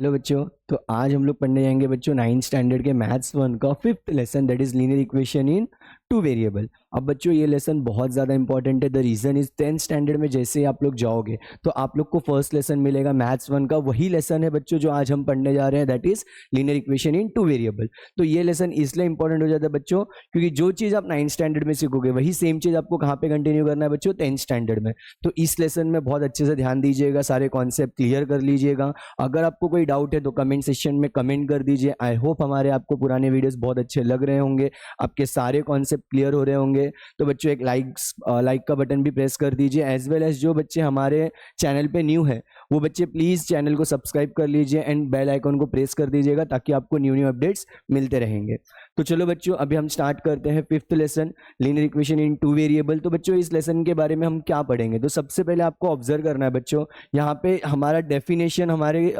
Hello बच्चों। तो आज हम लोग पढ़ने जाएंगे बच्चों 9th स्टैंडर्ड के मैथ्स 1 का 5th lesson, that is linear equation in two variable. अब बच्चों ये लेसन बहुत ज़्यादा इंपॉर्टेंट है। The reason is 10th standard में जैसे ही आप लोग जाओगे तो आप लोग को फर्स्ट लेसन मिलेगा मैथ्स 1 का, वही लेसन है बच्चों जो आज हम पढ़ने जा रहे हैं, that is linear equation in two variable. तो ये लेसन इसलिए इंपॉर्टेंट हो जाता है बच्चों क्योंकि जो चीज़ आप 9th स्टैंडर्ड में सीखोगे वही सेम चीज़ आपको कहाँ पे कंटिन्यू करना है बच्चों, 10th स्टैंडर्ड में। तो इस लेसन में बहुत अच्छे से ध्यान दीजिएगा, सारे कॉन्सेप्ट क्लियर कर लीजिएगा। अगर आपको कोई डाउट है तो कमेंट सेक्शन में कमेंट कर दीजिए। आई होप हमारे आपको पुराने वीडियोस बहुत अच्छे लग रहे होंगे, आपके सारे कॉन्सेप्ट क्लियर हो रहे होंगे। तो बच्चों एक लाइक का बटन भी प्रेस कर दीजिए, एज वेल एज जो बच्चे हमारे चैनल पे न्यू है वो बच्चे प्लीज चैनल को सब्सक्राइब कर लीजिए एंड बेल आइकन को प्रेस कर दीजिएगा ताकि आपको न्यू न्यू अपडेट्स मिलते रहेंगे। तो चलो बच्चों अभी हम स्टार्ट करते हैं 5th lesson, linear equation in two variable. तो बच्चों इस लेसन के बारे में हम क्या पढ़ेंगे, तो सबसे पहले आपको ऑब्जर्व करना है बच्चों, यहाँ पे हमारा डेफिनेशन हमारे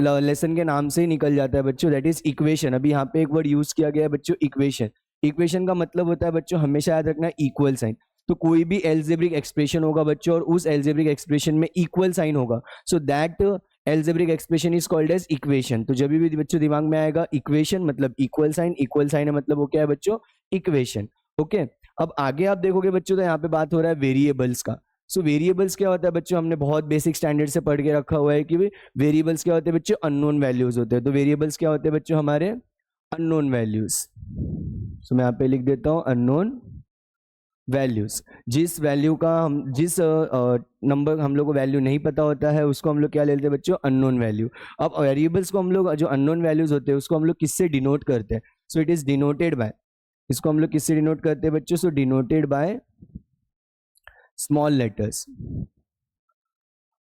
लेसन के नाम से ही निकल जाता है बच्चों, दैट इज इक्वेशन। अभी यहाँ पे एक वर्ड यूज किया गया है बच्चों, इक्वेशन। इक्वेशन का मतलब होता है बच्चों, हमेशा याद रखना, इक्वल साइन। तो कोई भी एल्जेब्रिक एक्सप्रेशन होगा बच्चों और उस एल्जेब्रिक एक्सप्रेशन में इक्वल साइन होगा, so that algebraic expression is called as equation. तो जब भी बच्चों दिमाग में आएगा इक्वेशन मतलब इक्वल साइन, इक्वल साइन है मतलब वो क्या है बच्चों, इक्वेशन। ओके, अब आगे आप देखोगे बच्चों तो यहाँ पे बात हो रहा है वेरिएबल्स का। सो वेरिएबल्स क्या होता है बच्चों, हमने बहुत बेसिक स्टैंडर्ड से पढ़ के रखा हुआ है कि वेरिएबल्स क्या होते हैं बच्चों, अननोन वैल्यूज होते हैं। तो वेरिएबल्स क्या होते हैं बच्चों, हमारे अननोन वैल्यूज। सो मैं यहाँ पे लिख देता हूँ अननोन वैल्यूज। जिस वैल्यू का हम जिस नंबर हम लोग को वैल्यू नहीं पता होता है उसको हम लोग क्या लेते हैं बच्चों, अननोन वैल्यू। अब वेरिएबल्स को हम लोग जो अननोन वैल्यूज होते हैं उसको हम लोग किससे डिनोट करते हैं, so it is denoted by, इसको हम लोग किससे डिनोट करते हैं बच्चों, सो डिनोटेड बाय स्मॉल लेटर्स।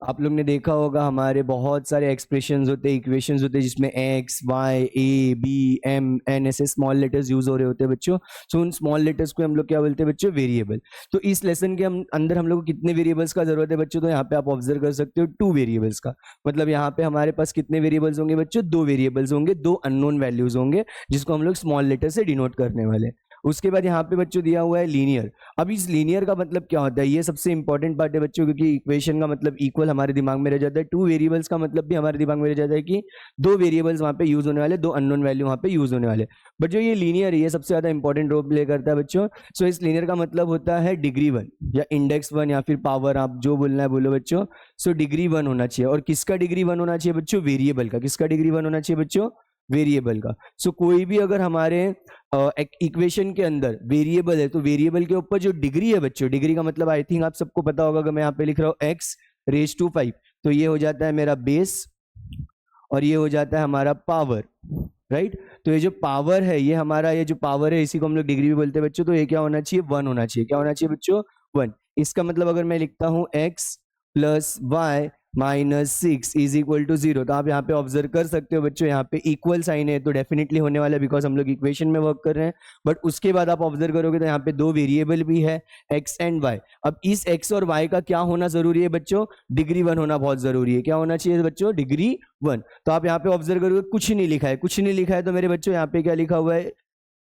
आप लोग ने देखा होगा हमारे बहुत सारे एक्सप्रेशंस होते हैं, इक्वेशंस होते हैं जिसमें x y a b m n ऐसे स्मॉल लेटर्स यूज हो रहे होते हैं बच्चों। सो उन स्मॉल लेटर्स को हम लोग क्या बोलते हैं बच्चों, वेरिएबल। तो इस लेसन के अंदर हम लोग को कितने वेरिएबल्स का जरूरत है बच्चों, तो यहाँ पे आप ऑब्जर्व कर सकते हो 2 वेरिएबल्स का। मतलब यहाँ पे हमारे पास कितने वेरिएबल्स होंगे बच्चों, 2 वेरिएबल्स होंगे, 2 अननोन वैल्यूज होंगे जिसको हम लोग स्मॉल लेटर से डिनोट करने वाले। उसके बाद यहाँ पे बच्चों दिया हुआ है लीनियर। अब इस लीनियर का मतलब क्या होता है, ये सबसे इंपॉर्टेंट पार्ट है बच्चों, क्योंकि इक्वेशन का मतलब इक्वल हमारे दिमाग में रह जाता है, 2 वेरिएबल्स का मतलब भी हमारे दिमाग में रह जाता है कि 2 वेरिएबल्स वहां पे यूज होने वाले, 2 अननोन वैल्यू वहां पे यूज होने वाले। बट जो ये लीनियर है ये सबसे ज्यादा इंपॉर्टेंट रोल प्ले करता है बच्चों। सो इस लीनियर का मतलब होता है डिग्री 1 या इंडेक्स 1 या फिर पावर, आप जो बोलना है बोलो बच्चों। सो डिग्री 1 होना चाहिए। और किसका डिग्री 1 होना चाहिए बच्चों, वेरिएबल का। किसका डिग्री 1 होना चाहिए बच्चों, वेरिएबल का। सो कोई भी अगर हमारे इक्वेशन के अंदर वेरिएबल है तो वेरिएबल के ऊपर जो डिग्री है बच्चों, डिग्री का मतलब आई थिंक आप सबको पता होगा, अगर मैं यहाँ पे लिख रहा हूँ एक्स रेज टू 5 तो ये हो जाता है मेरा बेस और ये हो जाता है हमारा पावर, राइट। तो ये जो पावर है, ये हमारा ये जो पावर है इसी को हम लोग डिग्री भी बोलते हैं बच्चों। तो ये क्या होना चाहिए, 1 होना चाहिए। क्या होना चाहिए बच्चों, 1। इसका मतलब अगर मैं लिखता हूँ x plus y minus 6 is equal to 0, तो आप यहाँ पे ऑब्जर्व कर सकते हो बच्चों, यहाँ पे इक्वल साइन है तो डेफिनेटली होने वाला है बिकॉज हम लोग इक्वेशन में वर्क कर रहे हैं। बट उसके बाद आप ऑब्जर्व करोगे तो यहाँ पे 2 वेरिएबल भी है, एक्स एंड वाई। अब इस एक्स और वाई का क्या होना जरूरी है बच्चों, डिग्री 1 होना बहुत जरूरी है। क्या होना चाहिए बच्चों, डिग्री 1। तो आप यहाँ पे ऑब्जर्व करोगे कुछ नहीं लिखा है, कुछ नहीं लिखा है तो मेरे बच्चों यहाँ पे क्या लिखा हुआ है,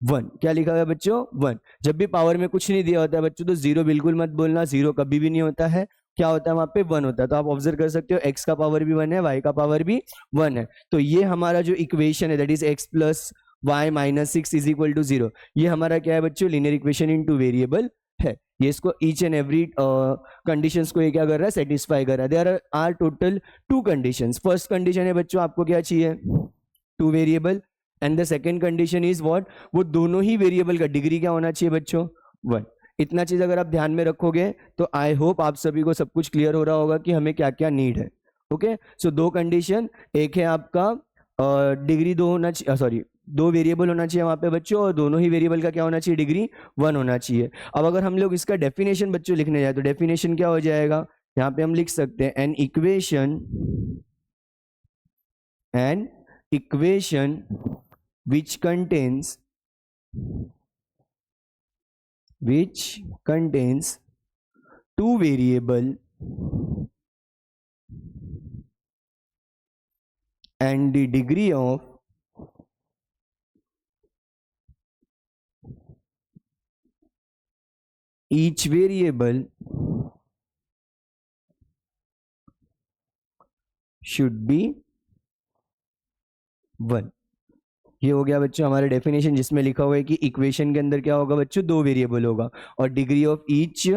1। क्या लिखा हुआ है बच्चों, 1। जब भी पावर में कुछ नहीं दिया होता है बच्चों तो 0 बिल्कुल मत बोलना, 0 कभी भी नहीं होता है। क्या होता है वहां पे, 1 होता है। तो आप ऑब्जर्व कर सकते हो एक्स का पावर भी 1 है, वाई का पावर भी 1 है। तो ये हमारा जो इक्वेशन है that is x plus y minus 6 is equal to 0, ये हमारा क्या है बच्चों, linear equation in two variable है। ये इसको ईच एंड एवरी कंडीशंस को ये क्या कर रहा है, सेटिस्फाई कर रहा है। There are total 2 conditions. First condition है बच्चों आपको क्या चाहिए, 2 variable. And the second condition is what, वो दोनों ही वेरिएबल का डिग्री क्या होना चाहिए बच्चों, 1। इतना चीज अगर आप ध्यान में रखोगे तो आई होप आप सभी को सब कुछ क्लियर हो रहा होगा कि हमें क्या क्या नीड है। ओके, सो 2 कंडीशन, एक है आपका डिग्री 2 होना चाहिए, सॉरी 2 वेरिएबल होना चाहिए वहां पे बच्चों और दोनों ही वेरिएबल का क्या होना चाहिए, डिग्री 1 होना चाहिए। अब अगर हम लोग इसका डेफिनेशन बच्चों लिखने जाए तो डेफिनेशन क्या हो जाएगा, यहाँ पे हम लिख सकते हैं an equation which contains two variable and the degree of each variable should be 1। ये हो गया बच्चों हमारा डेफिनेशन, जिसमें लिखा हुआ है कि इक्वेशन के अंदर क्या होगा बच्चों, 2 वेरिएबल होगा और डिग्री ऑफ ईच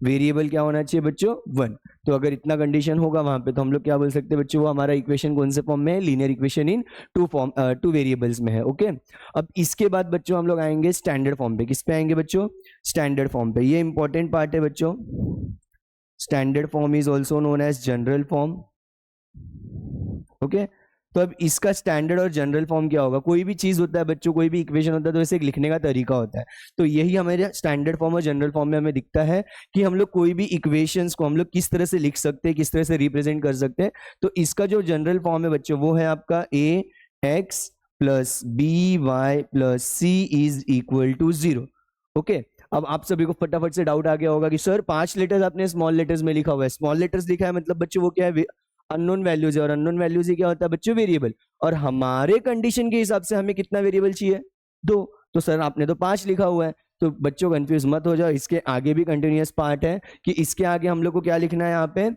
वेरिएबल क्या होना चाहिए बच्चों, 1। तो अगर इतना कंडीशन होगा वहां पे तो हम लोग क्या बोल सकते हैं बच्चों, वो हमारा इक्वेशन कौन से फॉर्म में है, लीनियर इक्वेशन इन 2 वेरिएबल्स में है। ओके, अब इसके बाद बच्चों हम लोग आएंगे स्टैंडर्ड फॉर्म पे। किस पे आएंगे बच्चों, स्टैंडर्ड फॉर्म पे। ये इंपॉर्टेंट पार्ट है बच्चों। Standard form is also known as general form. Okay, तो अब इसका स्टैंडर्ड और जनरल फॉर्म क्या होगा, कोई भी चीज होता है बच्चों, कोई भी इक्वेशन होता है तो इसे एक लिखने का तरीका होता है। तो यही हमारे स्टैंडर्ड फॉर्म और जनरल फॉर्म में हमें दिखता है कि हम लोग कोई भी इक्वेशंस को हम लोग किस तरह से लिख सकते हैं, किस तरह से रिप्रेजेंट कर सकते हैं। तो इसका जो जनरल फॉर्म है बच्चों वो है आपका a x plus b y plus c is equal to 0। Okay, अब आप सभी को फटाफट से डाउट आ गया होगा कि सर 5 लेटर्स आपने स्मॉल लेटर्स में लिखा हुआ है। स्मॉल लेटर्स लिखा है मतलब बच्चों वो क्या है, अननोन वैल्यूज है, और अननोन वैल्यूज ही क्या होता है बच्चों, वेरिएबल। और हमारे कंडीशन के हिसाब से हमें कितना वेरिएबल चाहिए, 2। तो सर आपने तो 5 लिखा हुआ है। तो बच्चों कंफ्यूज मत हो जाओ, इसके आगे भी कंटिन्यूअस पार्ट है कि इसके आगे हम लोग को क्या लिखना है, यहाँ पे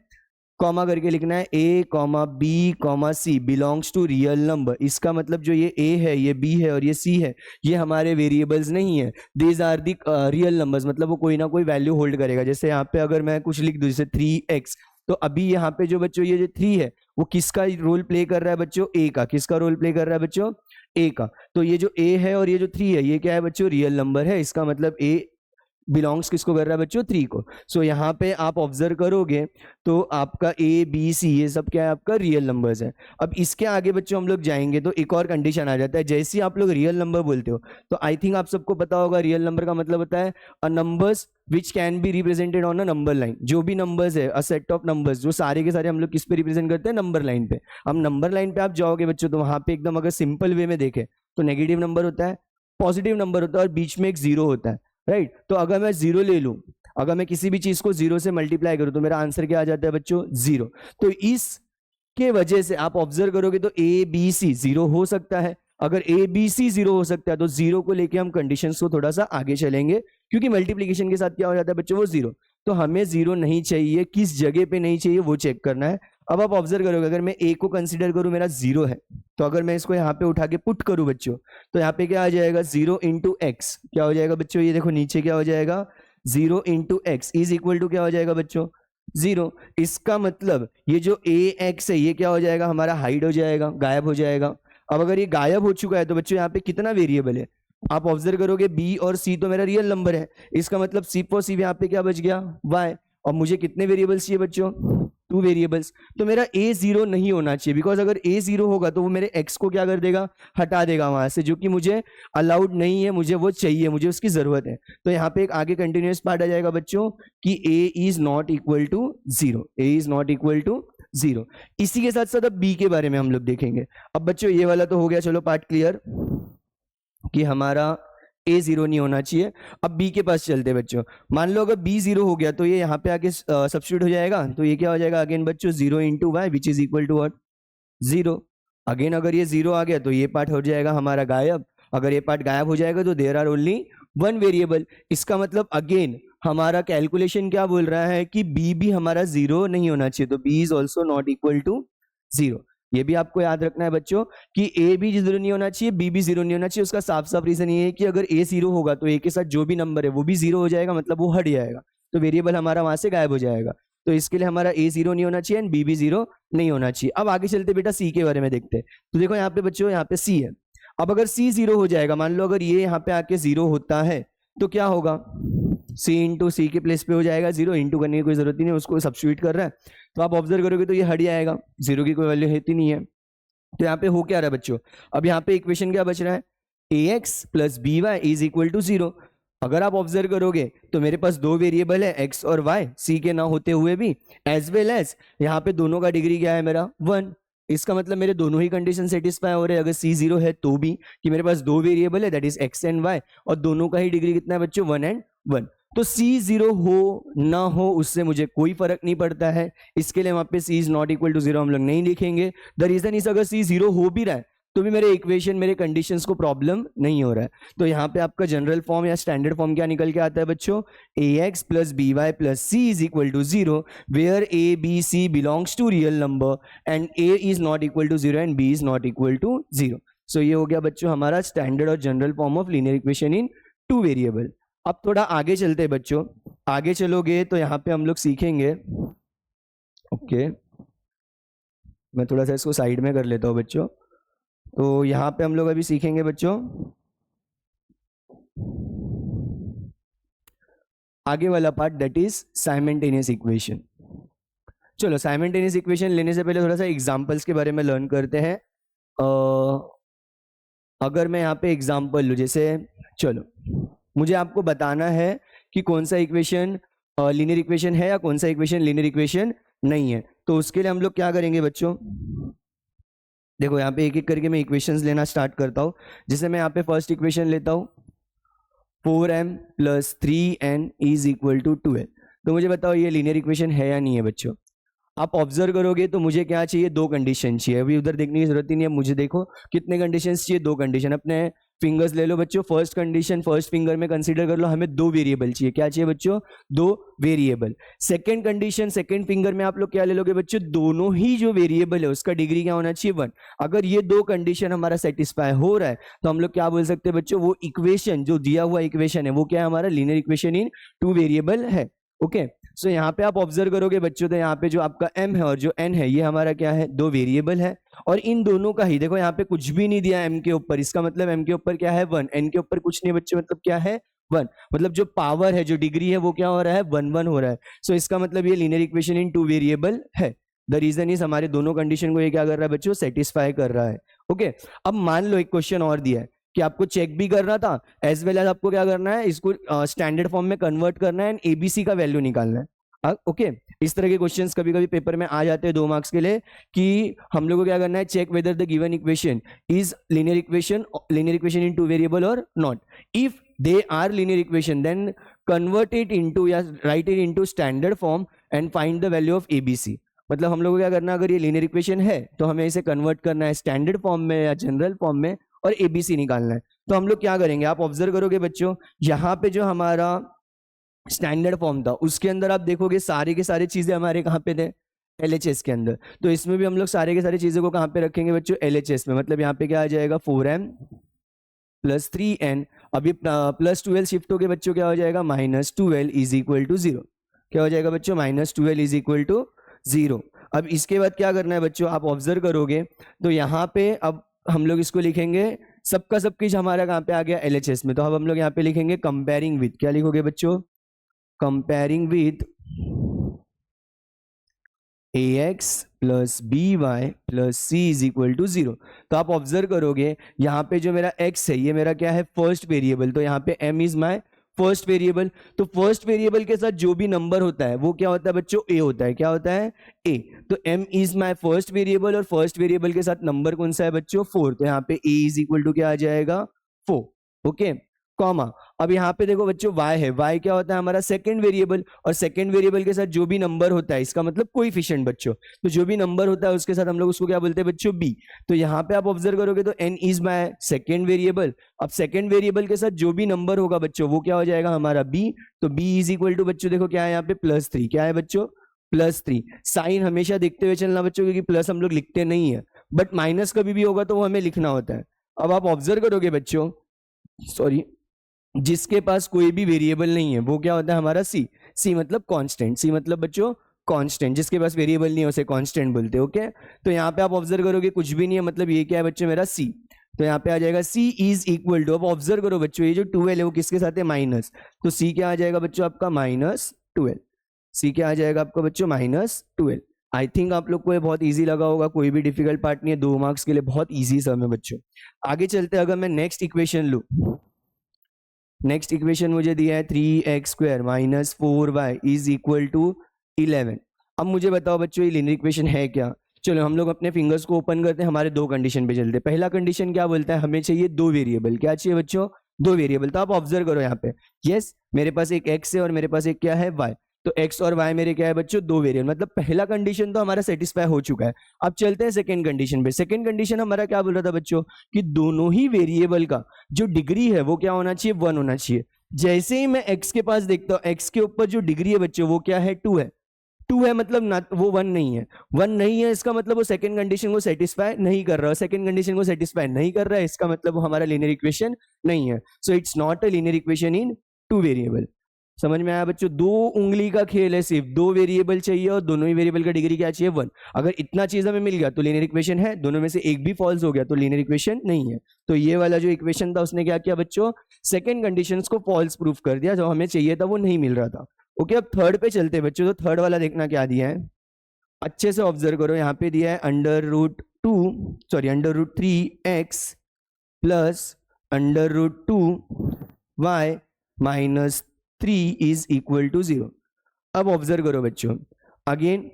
कॉमा करके लिखना है, a comma b comma c belongs to real number. इसका मतलब जो ये ए है, ये बी है और ये सी है, ये हमारे वेरिएबल्स नहीं है, these are the real numbers. मतलब वो कोई ना कोई वैल्यू होल्ड करेगा। जैसे यहाँ पे अगर मैं कुछ लिख दूं जैसे 3x, तो अभी यहाँ पे जो बच्चों ये जो 3 है वो किसका रोल प्ले कर रहा है बच्चों, ए का। किसका रोल प्ले कर रहा है बच्चों, ए का। तो ये जो ए है और ये जो 3 है ये क्या है बच्चों, रियल नंबर है। इसका मतलब ए बिलोंग्स किसको कर रहा है बच्चों, 3 को। सो यहाँ पे आप ऑब्जर्व करोगे तो आपका ए बी सी ये सब क्या है, आपका रियल नंबर्स है। अब इसके आगे बच्चों हम लोग जाएंगे तो एक और कंडीशन आ जाता है। जैसे ही आप लोग रियल नंबर बोलते हो तो आई थिंक आप सबको पता होगा रियल नंबर का मतलब होता है a numbers which can be represented on a number line. जो भी नंबर्स है, अ सेट ऑफ नंबर्स, जो सारे के सारे हम लोग किस पे रिप्रेजेंट करते हैं, नंबर लाइन पे। अब नंबर लाइन पे आप जाओगे बच्चों तो वहां पे एकदम अगर सिंपल वे में देखें तो नेगेटिव नंबर होता है, पॉजिटिव नंबर होता है और बीच में एक 0 होता है, राइट। तो अगर मैं 0 ले लूं, अगर मैं किसी भी चीज को 0 से मल्टीप्लाई करूं तो मेरा आंसर क्या आ जाता है बच्चों, 0। तो इस के वजह से आप ऑब्जर्व करोगे तो ए बी सी 0 हो सकता है। अगर ए बी सी 0 हो सकता है तो 0 को लेके हम कंडीशंस को थोड़ा सा आगे चलेंगे, क्योंकि मल्टीप्लीकेशन के साथ क्या हो जाता है बच्चों, वो 0। तो हमें 0 नहीं चाहिए, किस जगह पे नहीं चाहिए वो चेक करना है। अब आप ऑब्जर्व करोगे अगर मैं ए को कंसिडर करूं मेरा 0 है, तो अगर मैं इसको यहाँ पे उठा के पुट करूं बच्चों तो यहाँ पे क्या आ जाएगा, 0 इंटू एक्स। क्या हो जाएगा बच्चों, ये देखो नीचे क्या हो जाएगा, 0 into x is equal to क्या हो जाएगा बच्चों, 0। इसका मतलब ये जो ए एक्स है ये क्या हो जाएगा, हमारा हाइड हो जाएगा, गायब हो जाएगा। अब अगर ये गायब हो चुका है तो बच्चों यहाँ पे कितना वेरिएबल है, आप ऑब्जर्व करोगे बी और सी तो मेरा रियल नंबर है। इसका मतलब सी फॉर सी यहाँ पे क्या बच गया, वाई। और मुझे कितने वेरिएबल्स चाहिए बच्चों, 2 वेरिएबल्स। तो मेरा ए 0 नहीं होना चाहिए, बिकॉज अगर ए 0 होगा तो वो मेरे एक्स को क्या कर देगा, हटा देगा वहां से, जो कि मुझे अलाउड नहीं है, मुझे वो चाहिए, मुझे उसकी जरूरत है। तो यहाँ पे एक आगे कंटिन्यूअस पार्ट आ जाएगा बच्चों कि a is not equal to 0, a is not equal to 0। इसी के साथ साथ अब बी के बारे में हम लोग देखेंगे। अब बच्चों ये वाला तो हो गया, चलो पार्ट क्लियर कि हमारा ए 0 नहीं होना चाहिए। अब बी के पास चलते बच्चों। मान लो अगर बी 0 हो गया तो ये यहाँ पे आके सब्स्टिट्यूट हो जाएगा, तो ये क्या हो जाएगा अगेन बच्चों, 0 into y which is equal to what, 0। Again अगर ये 0 आ गया तो ये पार्ट हो जाएगा हमारा गायब। अगर ये पार्ट गायब हो जाएगा तो देयर आर ओनली 1 वेरिएबल। इसका मतलब अगेन हमारा कैलकुलेशन क्या बोल रहा है कि बी भी हमारा 0 नहीं होना चाहिए, तो b is also not equal to 0। ये भी आपको याद रखना है बच्चों कि ए भी 0 नहीं होना चाहिए, बी भी 0 नहीं होना चाहिए। उसका साफ साफ रीजन ये है कि अगर ए 0 होगा तो ए के साथ जो भी नंबर है वो भी 0 हो जाएगा, मतलब वो हट जाएगा, तो वेरिएबल हमारा वहां से गायब हो जाएगा। तो इसके लिए हमारा ए 0 नहीं होना चाहिए एंड बी भी 0 नहीं होना चाहिए। अब आगे चलते बेटा सी के बारे में देखते हैं। तो देखो यहाँ पे बच्चों, यहाँ पे सी है। अब अगर सी 0 हो जाएगा, मान लो अगर ये यहाँ पे आके 0 होता है तो क्या होगा, सी इंटू सी के प्लेस पे हो जाएगा 0, इंटू करने की कोई जरूरत ही नहीं, उसको सब्स्टिट्यूट कर रहा है। तो आप ऑब्जर्व करोगे तो ये हट जाएगा, 0 की कोई वैल्यू होती नहीं है। तो यहाँ पे हो क्या रहा है बच्चों, अब यहाँ पे इक्वेशन क्या बच रहा है, a x plus b y is equal to 0। अगर आप ऑब्जर्व करोगे तो मेरे पास 2 वेरिएबल है x और y, c के ना होते हुए भी, एज वेल एज यहाँ पे दोनों का डिग्री क्या है मेरा, 1। इसका मतलब मेरे दोनों ही कंडीशन सेटिस्फाई हो रहे हैं, अगर c 0 है तो भी, कि मेरे पास 2 वेरिएबल है that is x and y और दोनों का ही डिग्री कितना है बच्चों, 1 एंड 1। तो c 0 हो ना हो उससे मुझे कोई फर्क नहीं पड़ता है। इसके लिए वहां पे c is not equal to 0 हम लोग नहीं लिखेंगे। द रीजन इज अगर c 0 हो भी रहा है तो भी मेरे इक्वेशन, मेरे कंडीशंस को प्रॉब्लम नहीं हो रहा है। तो यहाँ पे आपका जनरल फॉर्म या स्टैंडर्ड फॉर्म क्या निकल के आता है बच्चों, a x plus b y plus c is equal to 0 where a b c belongs to real number and a is not equal to 0 and b is not equal to 0। So ये हो गया बच्चों हमारा standard और general form of linear equation in two variable. अब थोड़ा आगे चलते हैं बच्चों, आगे चलोगे तो यहाँ पे हम लोग सीखेंगे, ओके मैं थोड़ा सा इसको साइड में कर लेता हूँ बच्चों। तो यहाँ पे हम लोग अभी सीखेंगे बच्चों आगे वाला part, that is simultaneous equation. चलो साइमल्टेनियस इक्वेशन लेने से पहले थोड़ा सा एग्जांपल्स के बारे में लर्न करते हैं। अगर मैं यहाँ पे एग्जांपल लूँ, जैसे चलो मुझे आपको बताना है कि कौन सा इक्वेशन लीनियर इक्वेशन है या कौन सा इक्वेशन लीनियर इक्वेशन नहीं है। तो उसके लिए हम लोग क्या करेंगे बच्चों, देखो यहाँ पे एक एक करके मैं इक्वेशंस लेना स्टार्ट करता हूँ। जैसे मैं यहाँ पे फर्स्ट इक्वेशन लेता हूँ 4m + 3n is equal to 12। तो मुझे बताओ ये लीनियर इक्वेशन है या नहीं है बच्चों। आप ऑब्जर्व करोगे तो मुझे क्या चाहिए, दो कंडीशन चाहिए। अभी उधर देखने की जरूरत ही नहीं है, मुझे देखो कितने कंडीशंस चाहिए, दो कंडीशन। अपने फिंगर्स ले लो बच्चों, फर्स्ट कंडीशन फर्स्ट फिंगर में कंसीडर कर लो, हमें दो वेरिएबल चाहिए। क्या चाहिए बच्चों, दो variable. Second condition second finger में आप लोग क्या ले लोगे बच्चों, दोनों ही जो वेरिएबल है उसका डिग्री क्या होना चाहिए, 1। अगर ये दो कंडीशन हमारा सेटिस्फाई हो रहा है तो हम लोग क्या बोल सकते हैं बच्चों, वो इक्वेशन जो दिया हुआ इक्वेशन है वो क्या है, हमारा linear equation in two variable है। ओके सो यहाँ पे आप ऑब्जर्व करोगे बच्चों, तो यहाँ पे जो आपका m है और जो n है ये हमारा क्या है, दो वेरिएबल है। और इन दोनों का ही देखो यहाँ पे कुछ भी नहीं दिया m के ऊपर, इसका मतलब m के ऊपर क्या है 1, n के ऊपर कुछ नहीं बच्चे, मतलब क्या है 1। मतलब जो पावर है जो डिग्री है वो क्या हो रहा है, 1 1 हो रहा है। सो इसका मतलब ये linear equation in two variable है। द रीजन इज हमारे दोनों कंडीशन को ये क्या कर रहा है बच्चों, सेटिस्फाई कर रहा है। ओके अब मान लो एक क्वेश्चन और दिया है कि आपको चेक भी करना था एज वेल एज आपको क्या करना है, इसको स्टैंडर्ड फॉर्म में कन्वर्ट करना है एंड एबीसी का वैल्यू निकालना है। ओके इस तरह के क्वेश्चंस कभी कभी पेपर में आ जाते हैं 2 मार्क्स के लिए, कि हम लोग को क्या करना है, check whether the given equation is linear equation in two variable और not. If they are linear equation then convert it into या write it into standard form and find the value of ABC. मतलब हम लोग को क्या करना है, अगर ये लीनियर इक्वेशन है तो हमें इसे कन्वर्ट करना है स्टैंडर्ड फॉर्म में या जनरल फॉर्म में और एबीसी निकालना है। तो हम लोग क्या करेंगे, आप ऑब्जर्व करोगे बच्चों, यहाँ पे जो हमारा स्टैंडर्ड फॉर्म था उसके अंदर आप देखोगे सारे के सारे चीजें हमारे कहाँ पे थे, LHS के अंदर। तो इसमें भी हम लोग सारे के सारे चीजों को कहाँ पे रखेंगे बच्चों, LHS में। मतलब यहाँ पे क्या आ जाएगा, 4m + 3n। अभी +12 शिफ्ट हो गए बच्चों, क्या हो जाएगा, -12 इज इक्वल टू 0। क्या हो जाएगा बच्चों, -12 इज इक्वल टू 0। अब इसके बाद क्या करना है बच्चों, आप ऑब्जर्व करोगे तो यहाँ पे अब हम लोग इसको लिखेंगे, सबका सब कुछ हमारा कहाँ पे आ गया, LHS में। तो अब हम लोग यहाँ पे लिखेंगे कंपेयरिंग विथ, क्या लिखोगे बच्चों, comparing with ax + by + c is equal to 0। तो आप ऑब्जर्व करोगे यहाँ पे जो मेरा x है ये मेरा क्या है, फर्स्ट वेरिएबल। तो यहाँ पे m is my first variable. तो फर्स्ट वेरिएबल के साथ जो भी नंबर होता है वो क्या होता है बच्चों, a होता है। क्या होता है, a। तो m is my first variable और फर्स्ट वेरिएबल के साथ नंबर कौन सा है बच्चों, 4। तो यहाँ पे a इज इक्वल टू क्या आ जाएगा, 4। ओके कॉमा, अब यहाँ पे देखो बच्चों y है, y क्या होता है हमारा सेकंड वेरिएबल, और सेकंड वेरिएबल के साथ जो भी नंबर होता है इसका मतलब कोएफिशिएंट बच्चों। तो जो भी नंबर होता है उसके साथ हम लोग उसको क्या बोलते हैं बच्चों, b। तो यहाँ पे आप ऑब्जर्व करोगे तो n is my second variable. अब सेकंड वेरिएबल के साथ जो भी नंबर होगा बच्चों वो क्या हो जाएगा हमारा b। तो b इज इक्वल टू बच्चों देखो क्या है यहाँ पे, +3। क्या है बच्चों, +3। साइन हमेशा देखते हुए चलना बच्चों, क्योंकि प्लस हम लोग लिखते नहीं है, बट माइनस कभी भी होगा तो वो हमें लिखना होता है। अब आप ऑब्जर्व करोगे बच्चों, सॉरी, जिसके पास कोई भी वेरिएबल नहीं है वो क्या होता है हमारा, c मतलब कांस्टेंट। c मतलब बच्चों कांस्टेंट, जिसके पास वेरिएबल नहीं है उसे कांस्टेंट बोलते हैं। ओके तो यहाँ पे आप ऑब्जर्व करोगे कुछ भी नहीं है, मतलब ये क्या है बच्चों, मेरा c। तो यहाँ पे आ जाएगा c इज इक्वल टू, अब ऑब्जर्व करो बच्चों ये जो 12 है वो किसके साथ है, माइनस। तो c क्या आ जाएगा बच्चों आपका, -12। c क्या आ जाएगा आपका बच्चों, -12। आई थिंक आप लोग को ये बहुत इजी लगा होगा, कोई भी डिफिकल्ट पार्ट नहीं है, 2 मार्क्स के लिए बहुत इजी सम है बच्चों। आगे चलते अगर मैं नेक्स्ट इक्वेशन लूँ, नेक्स्ट इक्वेशन मुझे दिया है 3x² - 4y is equal to 11। अब मुझे बताओ बच्चों ये लीनियर इक्वेशन है क्या। चलो हम लोग अपने फिंगर्स को ओपन करते हैं, हमारे दो कंडीशन पे चलते हैं। पहला कंडीशन क्या बोलता है, हमें चाहिए दो वेरिएबल। क्या चाहिए बच्चों, दो वेरिएबल। तो आप ऑब्जर्व करो यहाँ पे, यस मेरे पास एक x है और मेरे पास एक क्या है, y। तो x और y मेरे क्या है बच्चों, दो वेरिएबल। मतलब पहला कंडीशन तो हमारा सेटिस्फाई हो चुका है। अब चलते हैं सेकंड कंडीशन पे। सेकंड कंडीशन हमारा क्या बोल रहा था बच्चों, कि दोनों ही वेरिएबल का जो डिग्री है वो क्या होना चाहिए, 1 होना चाहिए। जैसे ही मैं x के पास देखता हूँ, x के ऊपर जो डिग्री है बच्चों वो क्या है, 2 है। 2 है मतलब ना, वो 1 नहीं है, 1 नहीं है इसका मतलब वो सेकंड कंडीशन को सेटिस्फाई नहीं कर रहा है, सेकंड कंडीशन को सेटिस्फाई नहीं कर रहा है इसका मतलब वो हमारा लीनियर इक्वेशन नहीं है। So it's not a linear equation in 2 variable. समझ में आया बच्चों? 2 उंगली का खेल है, सिर्फ 2 वेरिएबल चाहिए और दोनों ही वेरिएबल का डिग्री क्या चाहिए 1। अगर इतना चीज हमें मिल गया तो लीनियर इक्वेशन है, दोनों में से एक भी फॉल्स हो गया तो लीनियर इक्वेशन नहीं है। तो ये वाला जो इक्वेशन था उसने क्या किया बच्चों, सेकंड कंडीशंस को फॉल्स प्रूफ कर दिया, जो हमें चाहिए था वो नहीं मिल रहा था। ओके, अब थर्ड पे चलते हैं बच्चों। तो थर्ड वाला देखना क्या दिया है, अच्छे से ऑब्जर्व करो। यहाँ पे दिया है under root 3x plus under root 2y minus 3 is equal to 0। अब ऑब्जर्व करो बच्चों, अगेन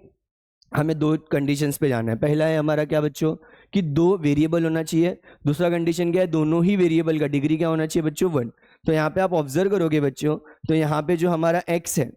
हमें 2 कंडीशंस पे जाना है। पहला है हमारा क्या बच्चों कि 2 वेरिएबल होना चाहिए, दूसरा कंडीशन क्या है, दोनों ही वेरिएबल का डिग्री क्या होना चाहिए बच्चों 1। तो यहाँ पे आप ऑब्जर्व करोगे बच्चों, तो यहाँ पे जो हमारा x है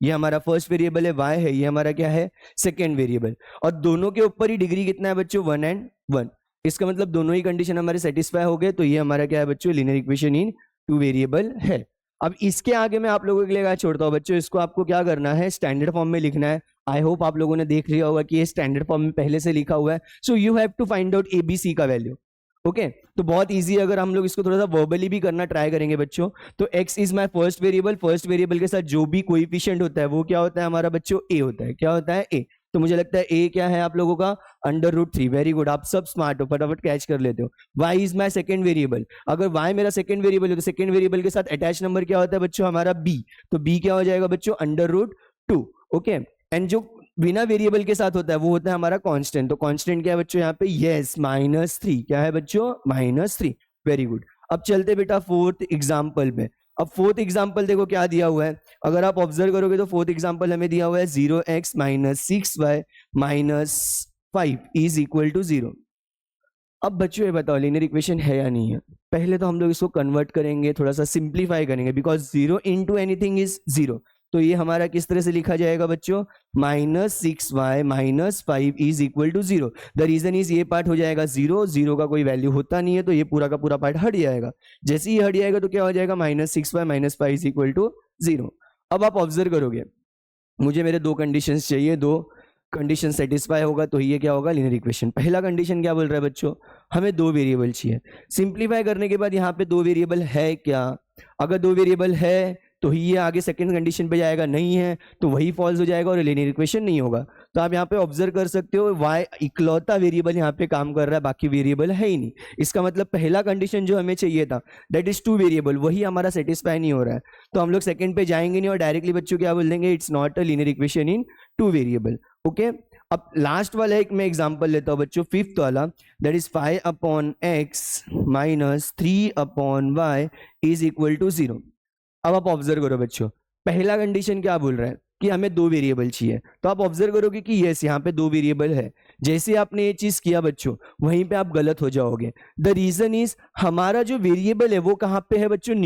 ये हमारा फर्स्ट वेरिएबल है, y है ये हमारा क्या है सेकेंड वेरिएबल, और दोनों के ऊपर ही डिग्री कितना है बच्चों 1 एंड 1। इसका मतलब दोनों ही कंडीशन हमारे सेटिस्फाई हो गए, तो ये हमारा क्या है बच्चों लीनियर इक्वेशन इन 2 वेरिएबल है। अब इसके आगे मैं आप लोगों के लिए क्या छोड़ता हूँ बच्चों, इसको आपको क्या करना है स्टैंडर्ड फॉर्म में लिखना है। आई होप आप लोगों ने देख लिया होगा कि ये स्टैंडर्ड फॉर्म में पहले से लिखा हुआ है। So you have to find out ABC का वैल्यू। ओके, तो बहुत इजी, अगर हम लोग इसको थोड़ा सा वर्बली भी करना ट्राई करेंगे बच्चों, तो x is my first variable, first variable के साथ जो भी कोएफिशिएंट होता है वो क्या होता है हमारा बच्चों a होता है। क्या होता है a? तो मुझे लगता है a क्या है आप लोगों का अंडर रूट 3। वेरी गुड, आप सब स्मार्ट हो, फटाफट कैच कर लेते हो। y is my second variable, अगर y मेरा सेकंड वेरिएबल है तो सेकंड वेरिएबल के साथ अटैच नंबर क्या होता है बच्चों हमारा b, तो b क्या हो जाएगा बच्चों अंडर रूट 2। ओके, एंड जो बिना वेरिएबल के साथ होता है वो होता है हमारा कांस्टेंट। तो कांस्टेंट क्या है बच्चों यहाँ पे, यस -3। क्या है बच्चों -3। Very good. अब चलते बेटा फोर्थ एग्जांपल पे। अब फोर्थ एग्जांपल देखो क्या दिया हुआ है, अगर आप ऑब्जर्व करोगे तो फोर्थ एग्जांपल हमें दिया हुआ है 0x - 6y - 5 is equal to 0। अब बच्चों ये बताओ लीनियर इक्वेशन है या नहीं है। पहले तो हम लोग इसको कन्वर्ट करेंगे, थोड़ा सा सिंप्लीफाई करेंगे, बिकॉज 0 इंटू एनीथिंग इज 0। तो ये हमारा किस तरह से लिखा जाएगा बच्चों, -6y - 5 is equal to 0। The reason is ये पार्ट हो जाएगा 0, 0 का कोई वैल्यू होता नहीं है, तो ये पूरा का पूरा पार्ट हट जाएगा। जैसे ही हट जाएगा तो क्या हो जाएगा -6y - 5 इज इक्वल टू 0। अब आप ऑब्जर्व करोगे, मुझे मेरे 2 कंडीशंस चाहिए, 2 कंडीशन सेटिस्फाई होगा तो ये क्या होगा लीनियर इक्वेशन। पहला कंडीशन क्या बोल रहा है बच्चों, हमें 2 वेरिएबल चाहिए। सिंप्लीफाई करने के बाद यहाँ पे 2 वेरिएबल है क्या, अगर 2 वेरिएबल है तो ही ये आगे सेकंड कंडीशन पे जाएगा, नहीं है तो वही फॉल्स हो जाएगा और लीनियर इक्वेशन नहीं होगा। तो आप यहाँ पे ऑब्जर्व कर सकते हो y इकलौता वेरिएबल यहाँ पे काम कर रहा है, बाकी वेरिएबल है ही नहीं। इसका मतलब पहला कंडीशन जो हमें चाहिए था दैट इज 2 वेरिएबल, वही हमारा सेटिस्फाई नहीं हो रहा है। तो हम लोग सेकंड पे जाएंगे नहीं और डायरेक्टली बच्चों क्या बोल देंगे, it's not a linear equation in 2 variable. Okay, अब लास्ट वाला एक मैं एग्जांपल लेता हूं बच्चों, फिफ्थ वाला, that is 5/x - 3/y is equal to 0। अब आप ऑब्जर्व करो बच्चों, पहला कंडीशन क्या बोल रहा है कि हमें 2 वेरिएबल चाहिए। तो आप ऑब्जर्व करोगे कि यस यहाँ पे 2 वेरिएबल है। जैसे आपने ये चीज किया बच्चों, वहीं पे आप गलत हो जाओगे। द रीजन इज हमारा जो वेरिएबल है वो कहाँ पे है बच्चों,